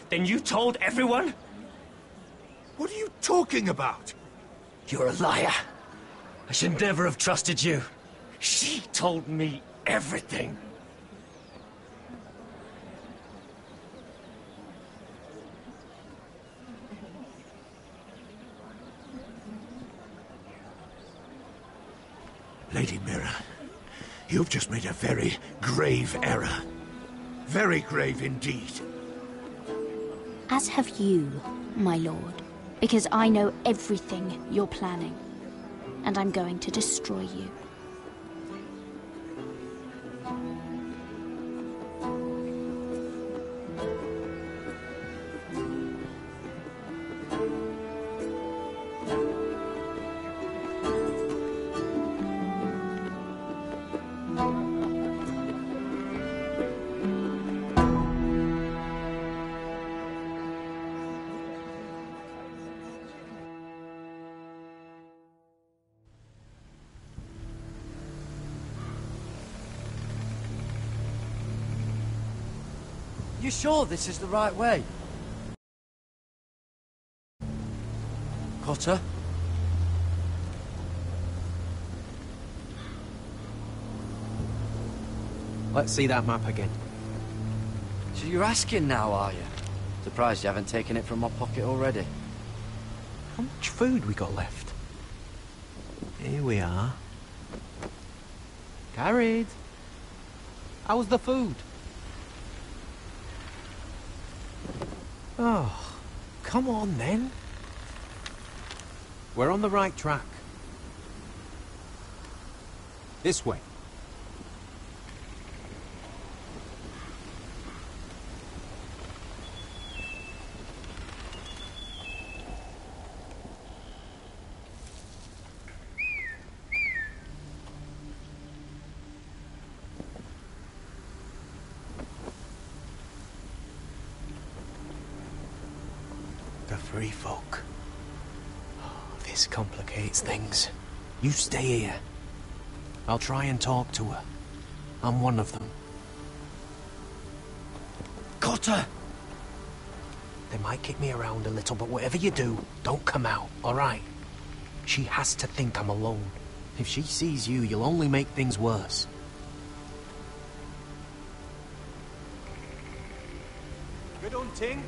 Then you told everyone? What are you talking about? You're a liar. I should never have trusted you. She told me everything. Lady Mira, you've just made a very grave error. Very grave indeed. As have you, my lord. Because I know everything you're planning. And I'm going to destroy you. You sure this is the right way? Cotter? Let's see that map again. So you're asking now, are you? Surprised you haven't taken it from my pocket already. How much food we got left? Here we are. Carried. How was the food? Oh, come on then. We're on the right track. This way. Free folk. Oh, this complicates things. You stay here. I'll try and talk to her. I'm one of them. Cotter! They might kick me around a little, but whatever you do, don't come out, alright? She has to think I'm alone. If she sees you, you'll only make things worse. Good hunting.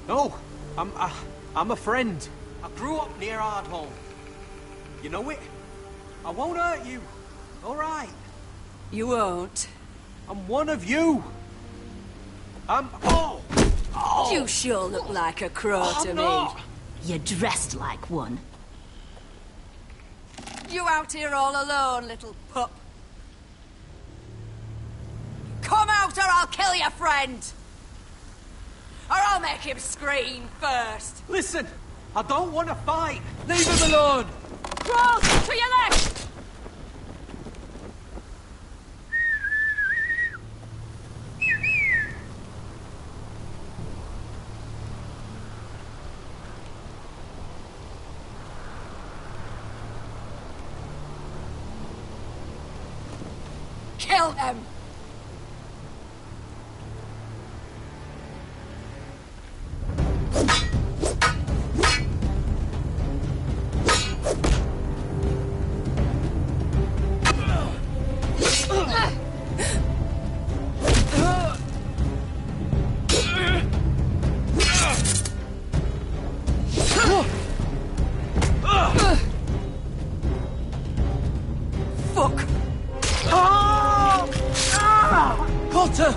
No, I'm a friend. I grew up near Ardhall. You know it? I won't hurt you. All right? You won't. I'm one of you. I'm... Oh! Oh! You sure look like a crow to me. You're dressed like one. You out here all alone, little pup? Come out or I'll kill your friend! Or I'll make him scream first! Listen, I don't want to fight! Leave him alone! Cross, to your left! Kill him! Fuck! Potter!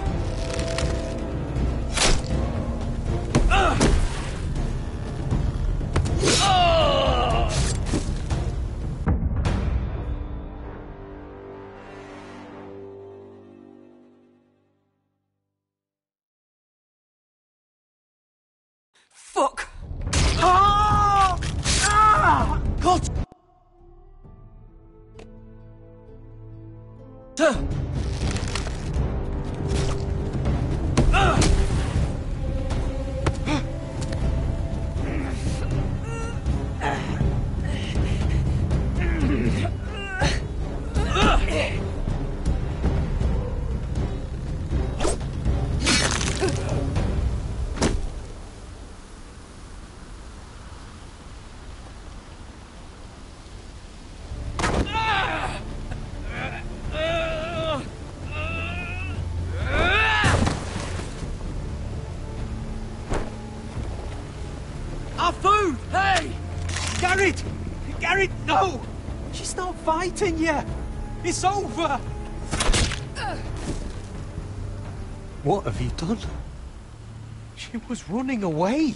Fuck! God! Our food! Hey! Garrett! Garrett, no! She's not fighting yet! It's over! What have you done? She was running away!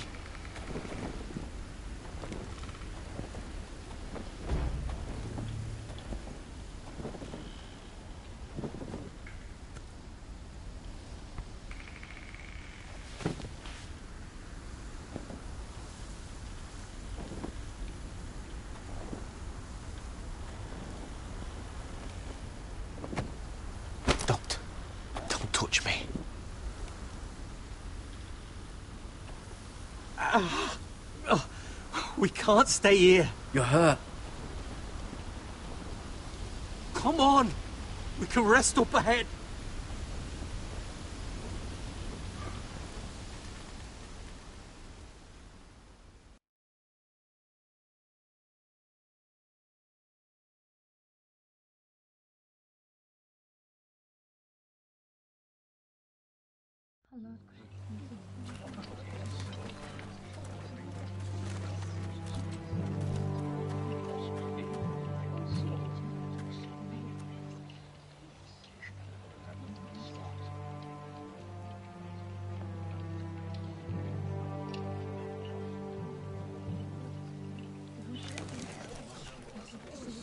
Don't touch me. We can't stay here. You're hurt. Come on. We can rest up ahead.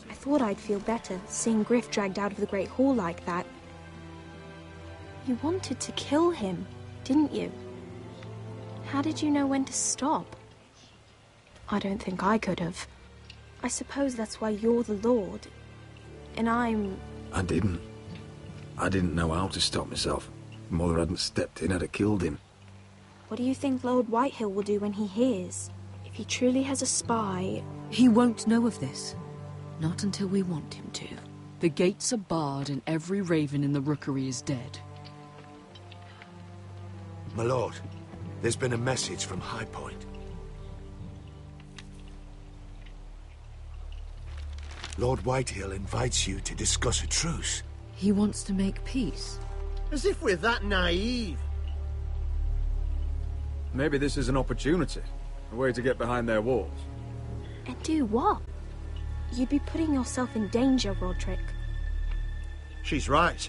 I thought I'd feel better, seeing Griff dragged out of the Great Hall like that. You wanted to kill him, didn't you? How did you know when to stop? I don't think I could have. I suppose that's why you're the Lord, and I'm... I didn't know how to stop myself. Mother hadn't stepped in, I'd have killed him. What do you think Lord Whitehill will do when he hears? If he truly has a spy... He won't know of this. Not until we want him to. The gates are barred and every raven in the rookery is dead. My lord, there's been a message from High Point. Lord Whitehill invites you to discuss a truce. He wants to make peace. As if we're that naive. Maybe this is an opportunity. A way to get behind their walls. And do what? You'd be putting yourself in danger, Roderick. She's right.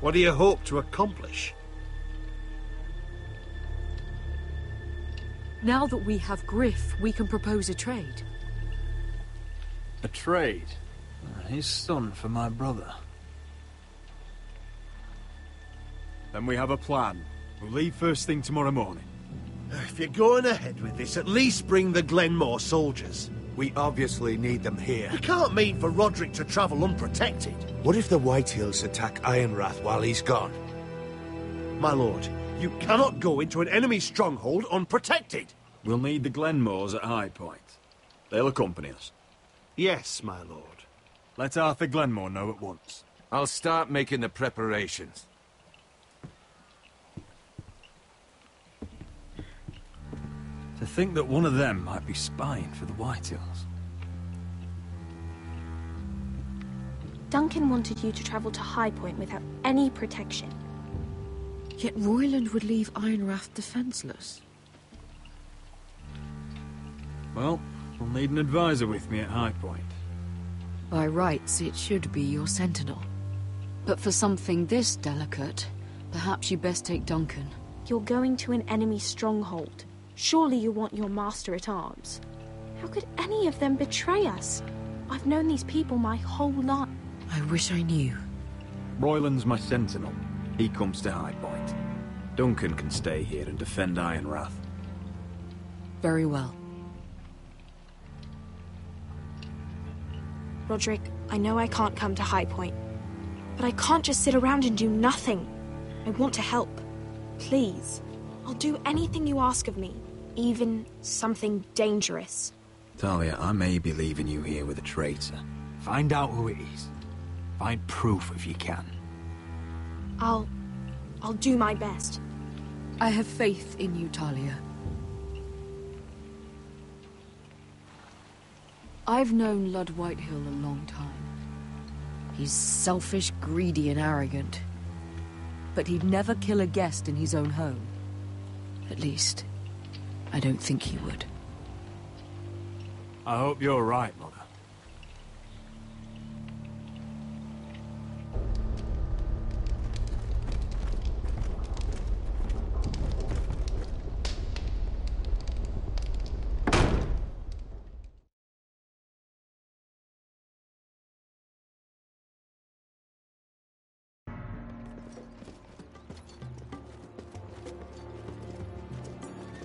What do you hope to accomplish? Now that we have Griff, we can propose a trade. A trade? His son for my brother. Then we have a plan. We'll leave first thing tomorrow morning. If you're going ahead with this, at least bring the Glenmore soldiers. We obviously need them here. You can't mean for Roderick to travel unprotected. What if the Whitehills attack Ironrath while he's gone? My lord, you cannot go into an enemy stronghold unprotected. We'll need the Glenmores at High Point. They'll accompany us. Yes, my lord. Let Arthur Glenmore know at once. I'll start making the preparations. To think that one of them might be spying for the Whitehills. Duncan wanted you to travel to High Point without any protection. Yet Royland would leave Ironrath defenseless. Well, we'll need an advisor with me at High Point. By rights, it should be your sentinel. But for something this delicate, perhaps you best take Duncan. You're going to an enemy stronghold. Surely you want your master-at-arms. How could any of them betray us? I've known these people my whole life. I wish I knew. Royland's my sentinel. He comes to High Point. Duncan can stay here and defend Ironrath. Very well. Roderick, I know I can't come to High Point, but I can't just sit around and do nothing. I want to help. Please. I'll do anything you ask of me, even something dangerous. Talia, I may be leaving you here with a traitor. Find out who it is. Find proof if you can. I'll do my best. I have faith in you, Talia. I've known Lud Whitehill a long time. He's selfish, greedy, and arrogant. But he'd never kill a guest in his own home. At least, I don't think he would. I hope you're right, Mother.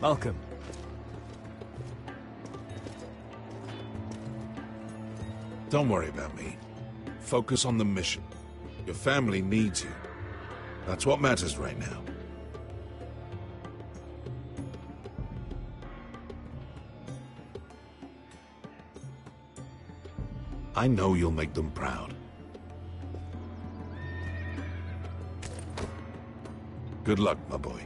Welcome. Don't worry about me. Focus on the mission. Your family needs you. That's what matters right now. I know you'll make them proud. Good luck, my boy.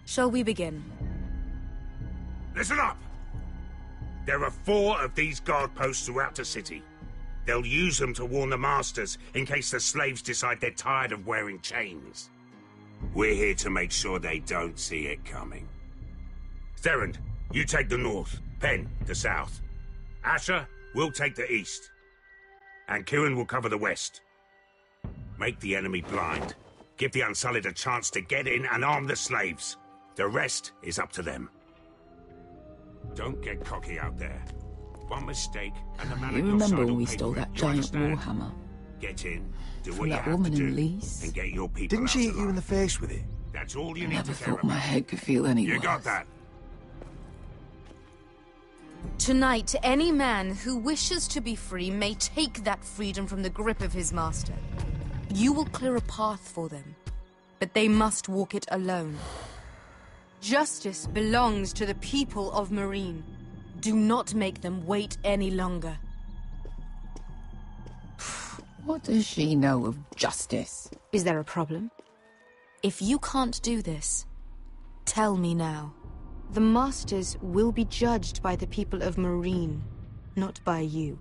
Shall we begin? Listen up! There are 4 of these guard posts throughout the city. They'll use them to warn the masters in case the slaves decide they're tired of wearing chains. We're here to make sure they don't see it coming. Therend, you take the north. Penn, the south. Asher, we'll take the east. And Kieran will cover the west. Make the enemy blind. Give the Unsullied a chance to get in and arm the slaves. The rest is up to them. Don't get cocky out there. One mistake, and the man You at your remember side when will we pay stole for it. that You giant understand? warhammer? Get in, do From what you that have woman to in do, Lee's? and get your people Didn't out she hit alive. you in the face with it? That's all you need Never to care thought my about. head could feel any You worse. got that? Tonight, any man who wishes to be free may take that freedom from the grip of his master. You will clear a path for them, but they must walk it alone. Justice belongs to the people of Marine. Do not make them wait any longer. What does she know of justice? Is there a problem? If you can't do this, tell me now. The Masters will be judged by the people of Marine, not by you.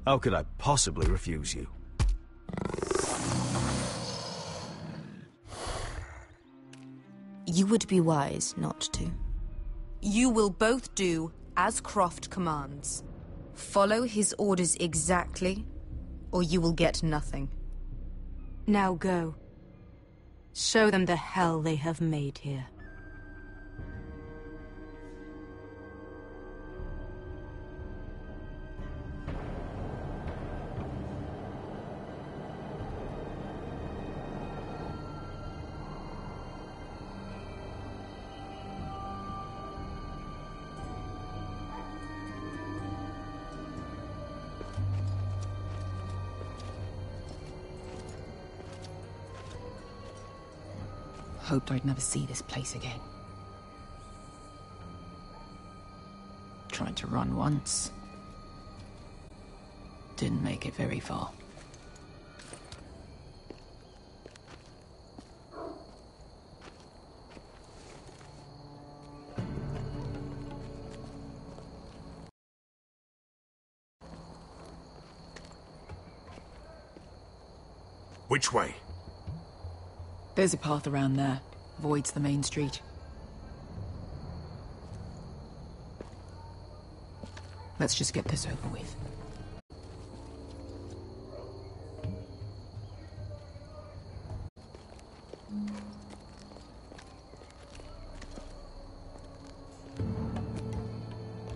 How could I possibly refuse you? You would be wise not to. You will both do as Croft commands. Follow his orders exactly, or you will get nothing. Now go. Show them the hell they have made here. Hoped I'd never see this place again. Tried to run once. Didn't make it very far. Which way? There's a path around there. Avoids the main street. Let's just get this over with.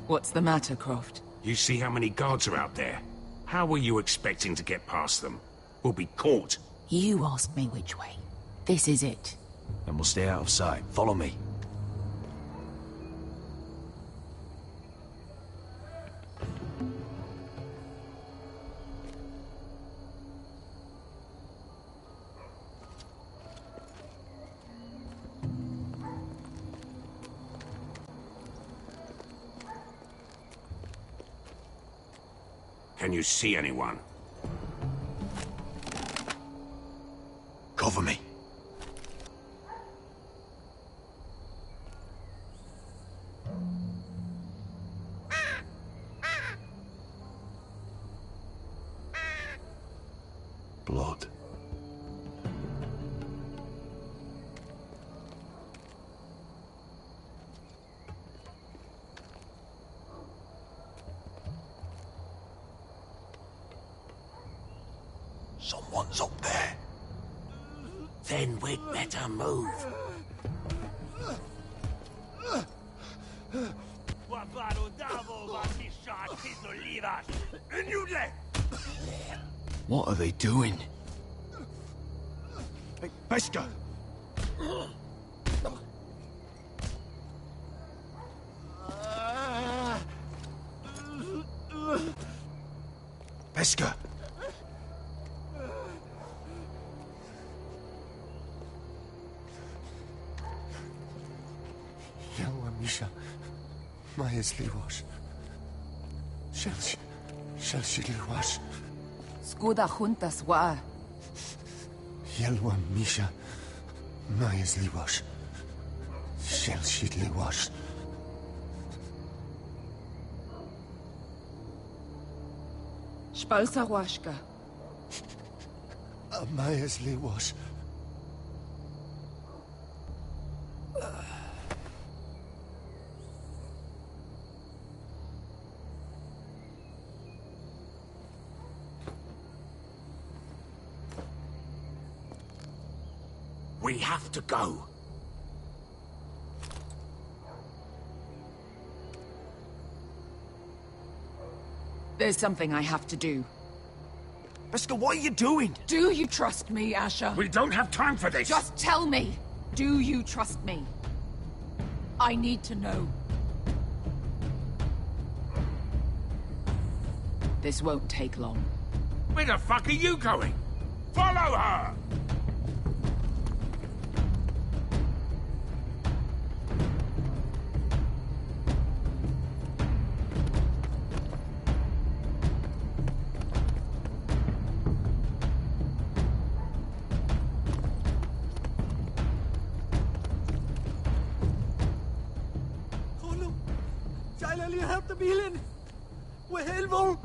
What's the matter, Croft? You see how many guards are out there? How were you expecting to get past them? We'll be caught. You asked me which way. This is it. Then we'll stay out of sight. Follow me. Can you see anyone? Cover me. Blood. Someone's up there. Then we'd better move. What are they doing? Hey, Pesca! Pesca! Yelwa Misha, Majesli wash. Shall she wash? Skuda juntas wa. Yelwa Misha, Majesli wash. Shall she wash? Spalsa washka. Majesli wash. We have to go. There's something I have to do. Pesca, what are you doing? Do you trust me, Asher? We don't have time for this. Just tell me. Do you trust me? I need to know. This won't take long. Where the fuck are you going? Follow her! the bilen! Wehelmo!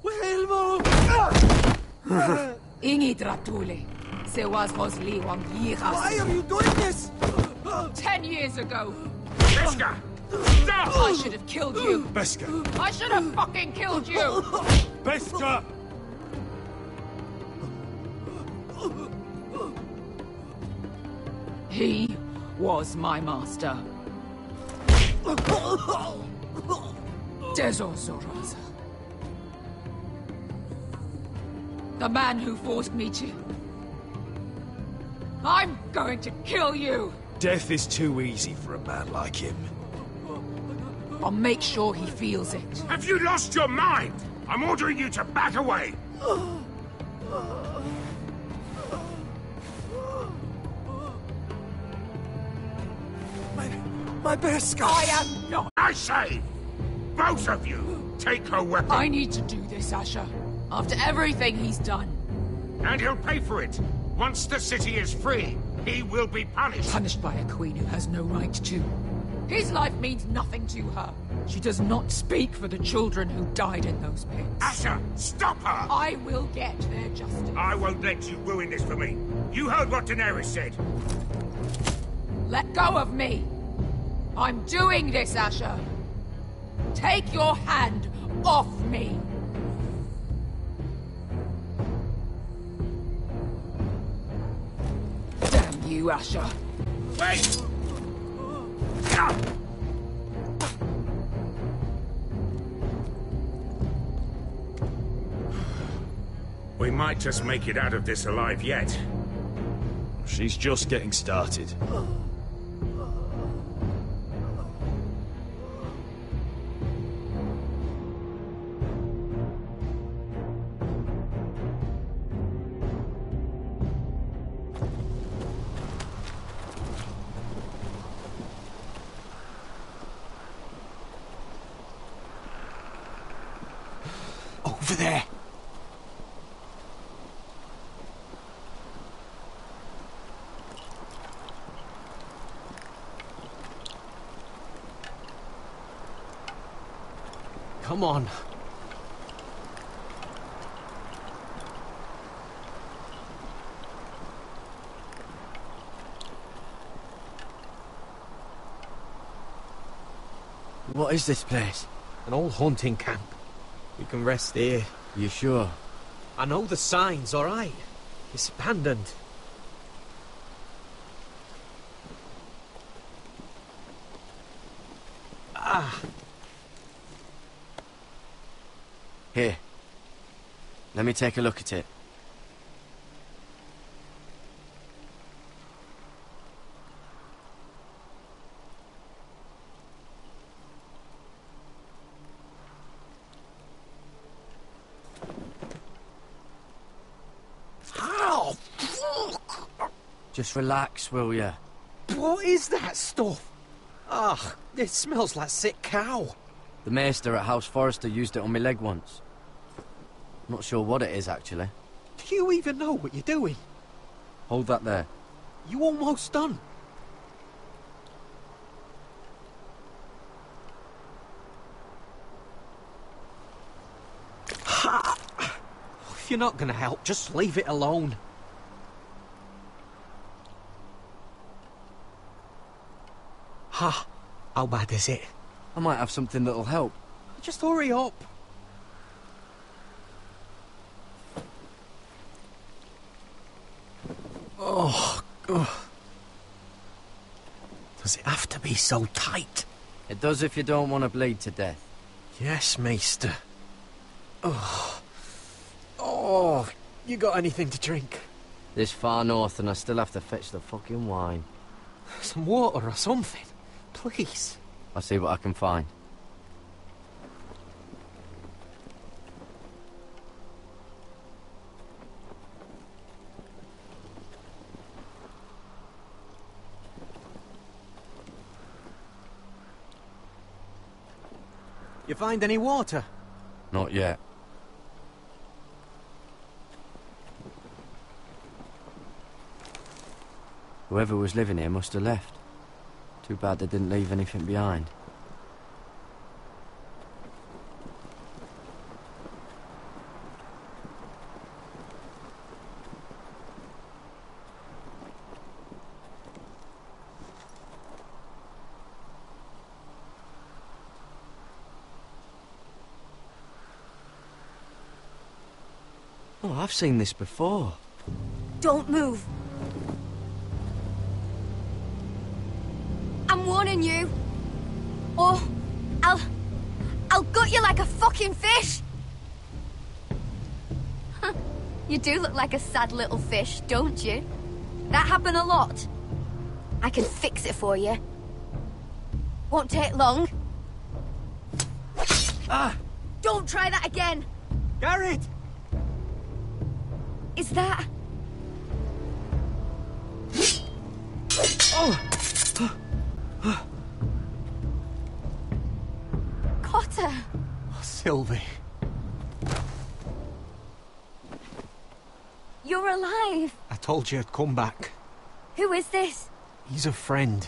Wehelmo! Ingi Dratuli. Se was Rosli wang Why are you doing this? 10 years ago. Beska! Stop! I should have killed you. Beska! I should have fucking killed you. Beska! He was my master. Dezor Zoraza. The man who forced me to... I'm going to kill you! Death is too easy for a man like him. I'll make sure he feels it. Have you lost your mind? I'm ordering you to back away! My best guy! I am not! I say! Both of you! Take her weapon! I need to do this, Asher. After everything he's done. And he'll pay for it! Once the city is free, he will be punished! Punished by a queen who has no right to. His life means nothing to her. She does not speak for the children who died in those pits. Asher, stop her! I will get their justice. I won't let you ruin this for me. You heard what Daenerys said. Let go of me! I'm doing this, Asher! Take your hand off me! Damn you, Asher! Wait! We might just make it out of this alive yet. She's just getting started. Over there! Come on. What is this place? An old hunting camp. We can rest here. You sure? I know the signs, all right. It's abandoned. Ah. Here. Let me take a look at it. Ow! Fuck! Just relax, will ya? What is that stuff? Ugh, it smells like sick cow. The maester at House Forrester used it on my leg once. Not sure what it is, actually. Do you even know what you're doing? Hold that there. You almost done. Ha! If you're not gonna help, just leave it alone. Ha! How bad is it? I might have something that'll help. Just hurry up. Oh, God. Does it have to be so tight? It does if you don't want to bleed to death. Yes, Maester. Oh. Oh, you got anything to drink? This far north and I still have to fetch the fucking wine. Some water or something, please. I'll see what I can find. You find any water? Not yet. Whoever was living here must have left. Too bad they didn't leave anything behind. Oh, I've seen this before. Don't move. I'm warning you. Or I'll gut you like a fucking fish. You do look like a sad little fish, don't you? That happened a lot. I can fix it for you. Won't take long. Ah! Don't try that again! Garrett! Is that... Oh! Cotter! Oh, Sylvie. You're alive! I told you I'd come back. Who is this? He's a friend.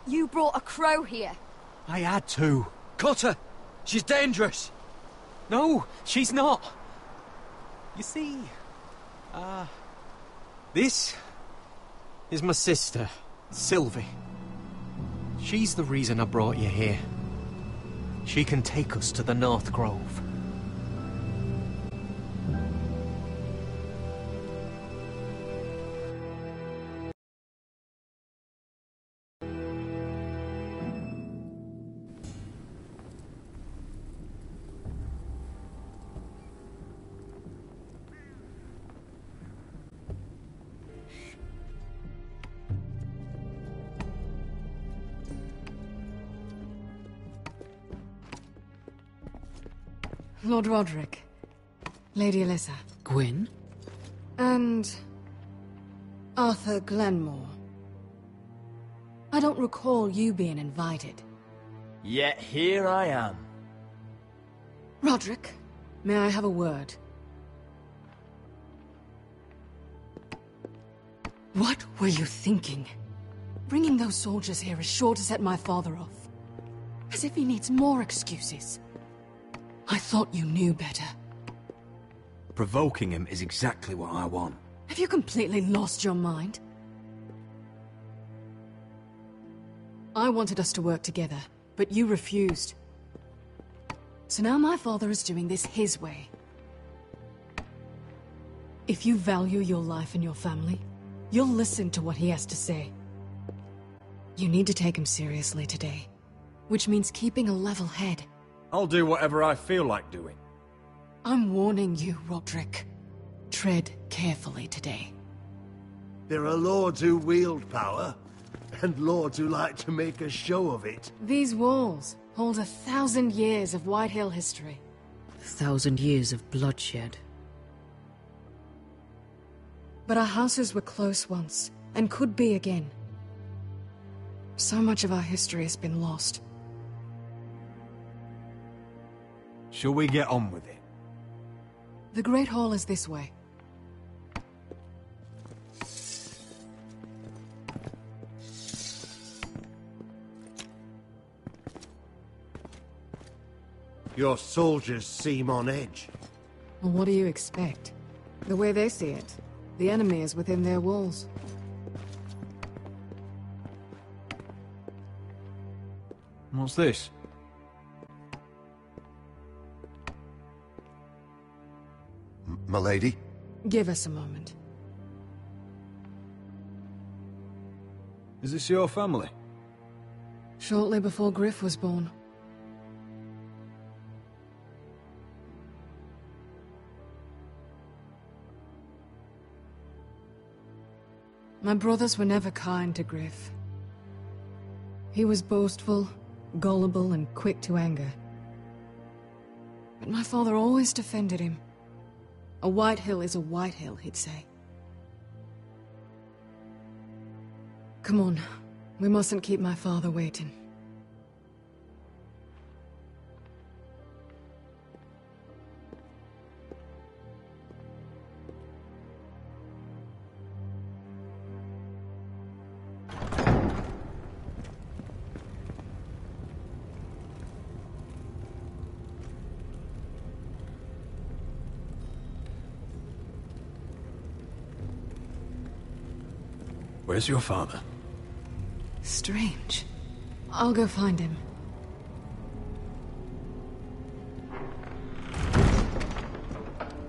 You brought a crow here. I had to. Cotter! She's dangerous! No, she's not. You see, this is my sister, Sylvie. She's the reason I brought you here. She can take us to the North Grove. Lord Roderick, Lady Alyssa. Gwyn? And... Arthur Glenmore. I don't recall you being invited. Yet here I am. Roderick, may I have a word? What were you thinking? Bringing those soldiers here is sure to set my father off. As if he needs more excuses. I thought you knew better. Provoking him is exactly what I want. Have you completely lost your mind? I wanted us to work together, but you refused. So now my father is doing this his way. If you value your life and your family, you'll listen to what he has to say. You need to take him seriously today, which means keeping a level head. I'll do whatever I feel like doing. I'm warning you, Roderick. Tread carefully today. There are lords who wield power, and lords who like to make a show of it. These walls hold 1,000 years of White Hill history. 1,000 years of bloodshed. But our houses were close once, and could be again. So much of our history has been lost. Shall we get on with it? The Great Hall is this way. Your soldiers seem on edge. Well, what do you expect? The way they see it, the enemy is within their walls. What's this? Milady? Give us a moment. Is this your family? Shortly before Griff was born. My brothers were never kind to Griff. He was boastful, gullible, and quick to anger. But my father always defended him. A White Hill is a White Hill, he'd say. Come on, we mustn't keep my father waiting. Where's your father? Strange. I'll go find him.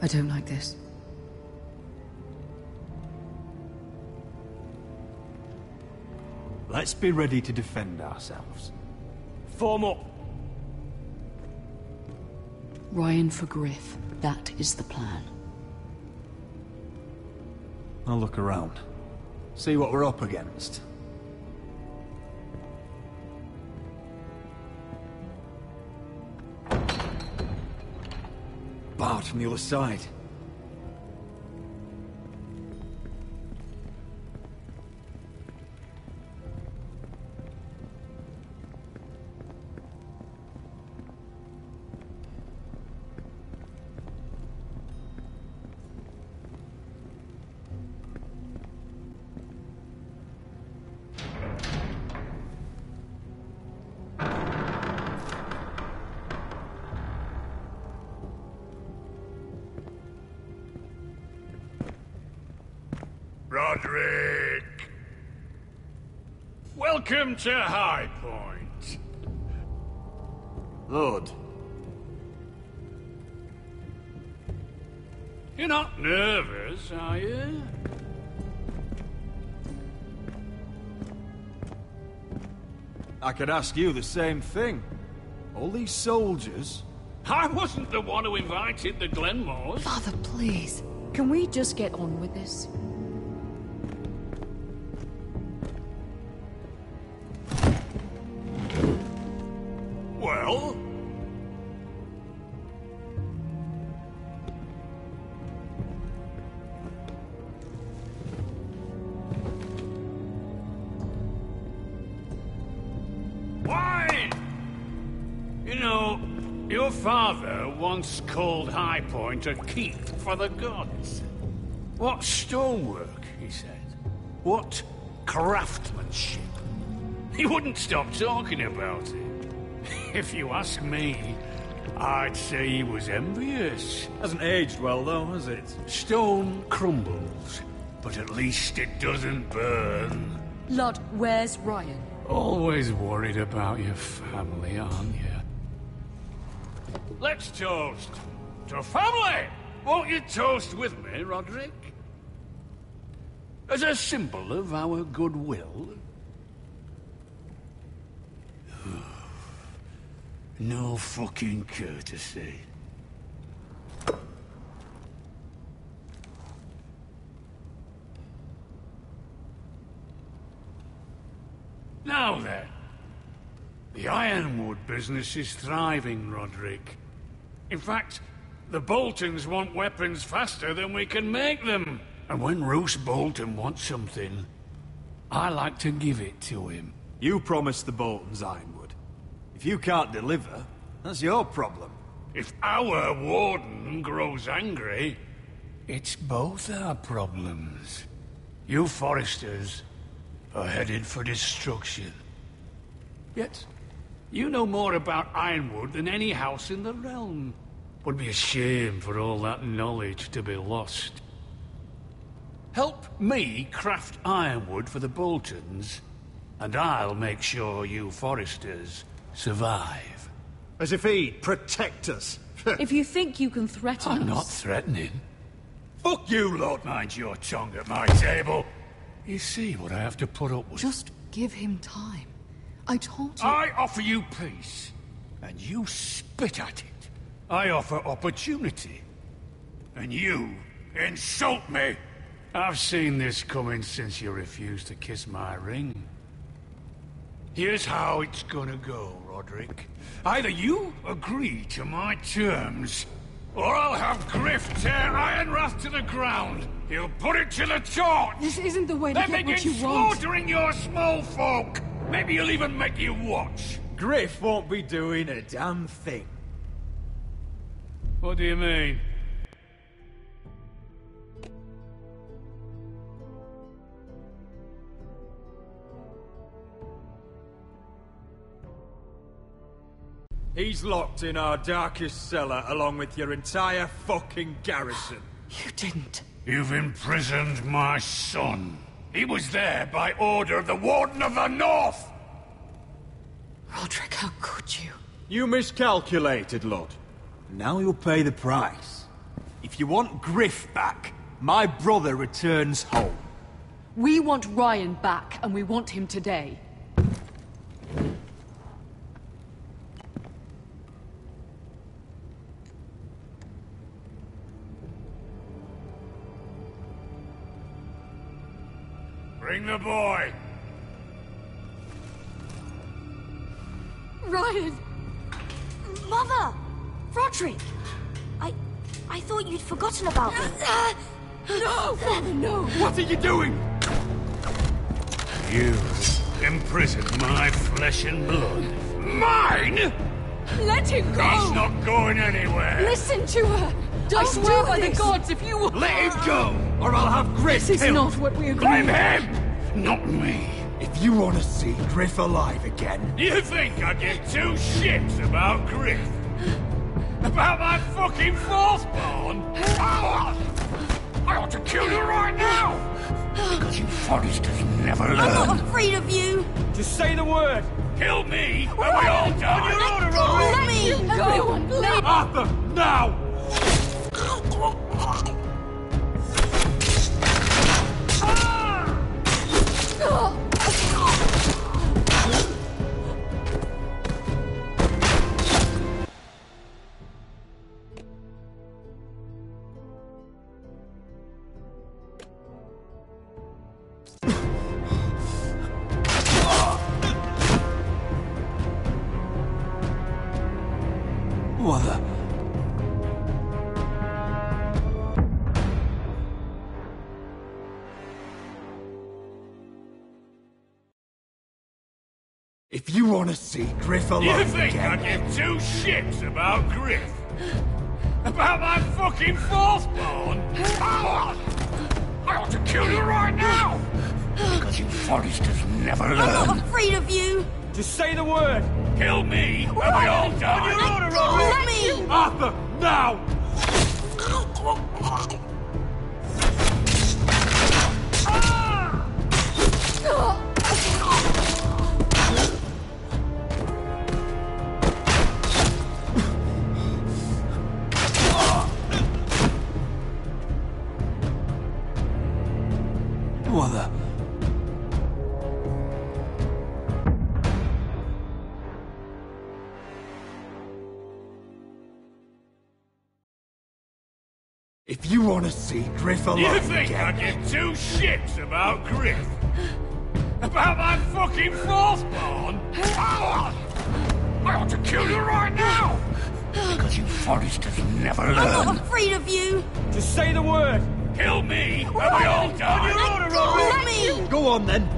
I don't like this. Let's be ready to defend ourselves. Form up. Ryan for Griff. That is the plan. I'll look around. See what we're up against. Barred from the other side. Roderick! Welcome to High Point. Lord. You're not nervous, are you? I could ask you the same thing. All these soldiers... I wasn't the one who invited the Glenmores. Father, please. Can we just get on with this? Well? Why? You know, your father once called High Point a keep for the gods. What stonework, he said. What craftsmanship. He wouldn't stop talking about it. If you ask me, I'd say he was envious. Hasn't aged well, though, has it? Stone crumbles, but at least it doesn't burn. Lord, where's Ryan? Always worried about your family, aren't you? Let's toast to family! Won't you toast with me, Roderick? As a symbol of our goodwill. No fucking courtesy. Now then. The ironwood business is thriving, Roderick. In fact, the Boltons want weapons faster than we can make them. And when Roose Bolton wants something, I like to give it to him. You promised the Boltons ironwood. If you can't deliver, that's your problem. If our warden grows angry, it's both our problems. You Foresters are headed for destruction. Yet, you know more about ironwood than any house in the realm. Would be a shame for all that knowledge to be lost. Help me craft ironwood for the Boltons, and I'll make sure you Foresters survive. As if he'd protect us. If you think you can threaten us... I'm not threatening. Fuck you, Lord. Mind your tongue at my table. You see what I have to put up with. Just give him time. I told you... I offer you peace, and you spit at it. I offer opportunity, and you insult me. I've seen this coming since you refused to kiss my ring. Here's how it's gonna go, Roderick. Either you agree to my terms, or I'll have Griff tear Ironwrath to the ground. He'll put it to the torch. This isn't the way to then get what begin you want. slaughtering your small folk. Maybe he'll even make you watch. Griff won't be doing a damn thing. What do you mean? He's locked in our darkest cellar along with your entire fucking garrison. You didn't. You've imprisoned my son. He was there by order of the Warden of the North! Roderick, how could you? You miscalculated, Lord. Now you'll pay the price. If you want Griff back, my brother returns home. We want Ryan back, and we want him today. Bring the boy! Ryan! Mother! Roderick! I thought you'd forgotten about me. No! No! What are you doing? You imprisoned my flesh and blood. Mine? Let him go! He's not going anywhere. Listen to her! Don't I swear do by this. the gods, if you... Let him go, or I'll have Griff This is killed. not what we agreed. Blame him, not me. If you want to see Griff alive again... You think I give two shits about Griff? About my fucking firstborn? I ought to kill you right now! Because you Forresters never learn. I'm not afraid of you! Just say the word! Kill me, and we all die! Let me! Everyone, please! Arthur, now! What the... If you want to see Griff alive You think again... I give two shits about Griff? About my fucking firstborn? I ought to kill you right now! Because you Forresters never learn. I'm not afraid of you! Just say the word! Kill me, and we all die! Let me! Arthur, now! What the... If you want to see Griff alive You think again... I give two shits about Griff? About my fucking firstborn? I ought to kill you right now! Because you Forresters never learn. I'm not afraid of you! Just say the word! Kill me, and we all die! Let me! Go on then.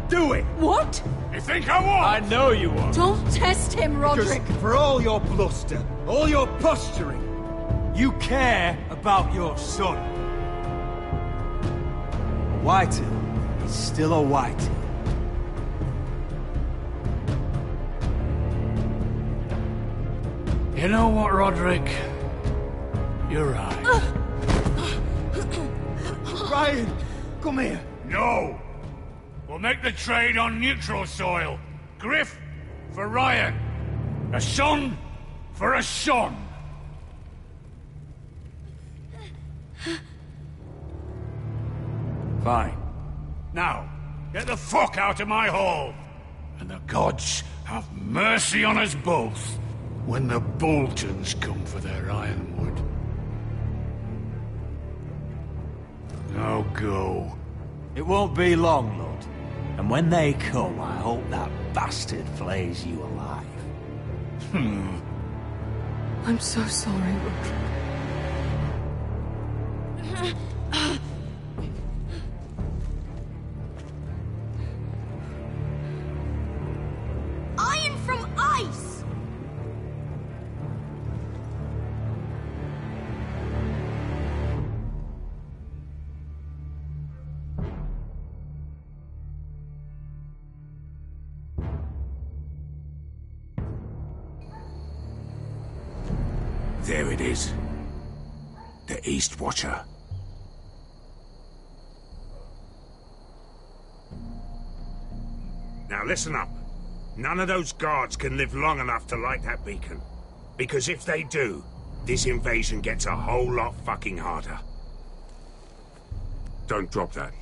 Do it. What? You think I won't? I know you won't! Don't test him, Roderick! Because for all your bluster, all your posturing, you care about your son. Whitehill is still a Whitehill. You know what, Roderick? You're right. Ryan, come here. No! We'll make the trade on neutral soil. Griff for Ryan. A son for a son. Fine. Now, get the fuck out of my hall. And the gods have mercy on us both when the Boltons come for their ironwood. Now go. It won't be long, Lord. And when they come, I hope that bastard flays you alive. I'm so sorry, Roderick. Iron from ice! There it is. The East Watcher. Now listen up. None of those guards can live long enough to light that beacon. Because if they do, this invasion gets a whole lot fucking harder. Don't drop that.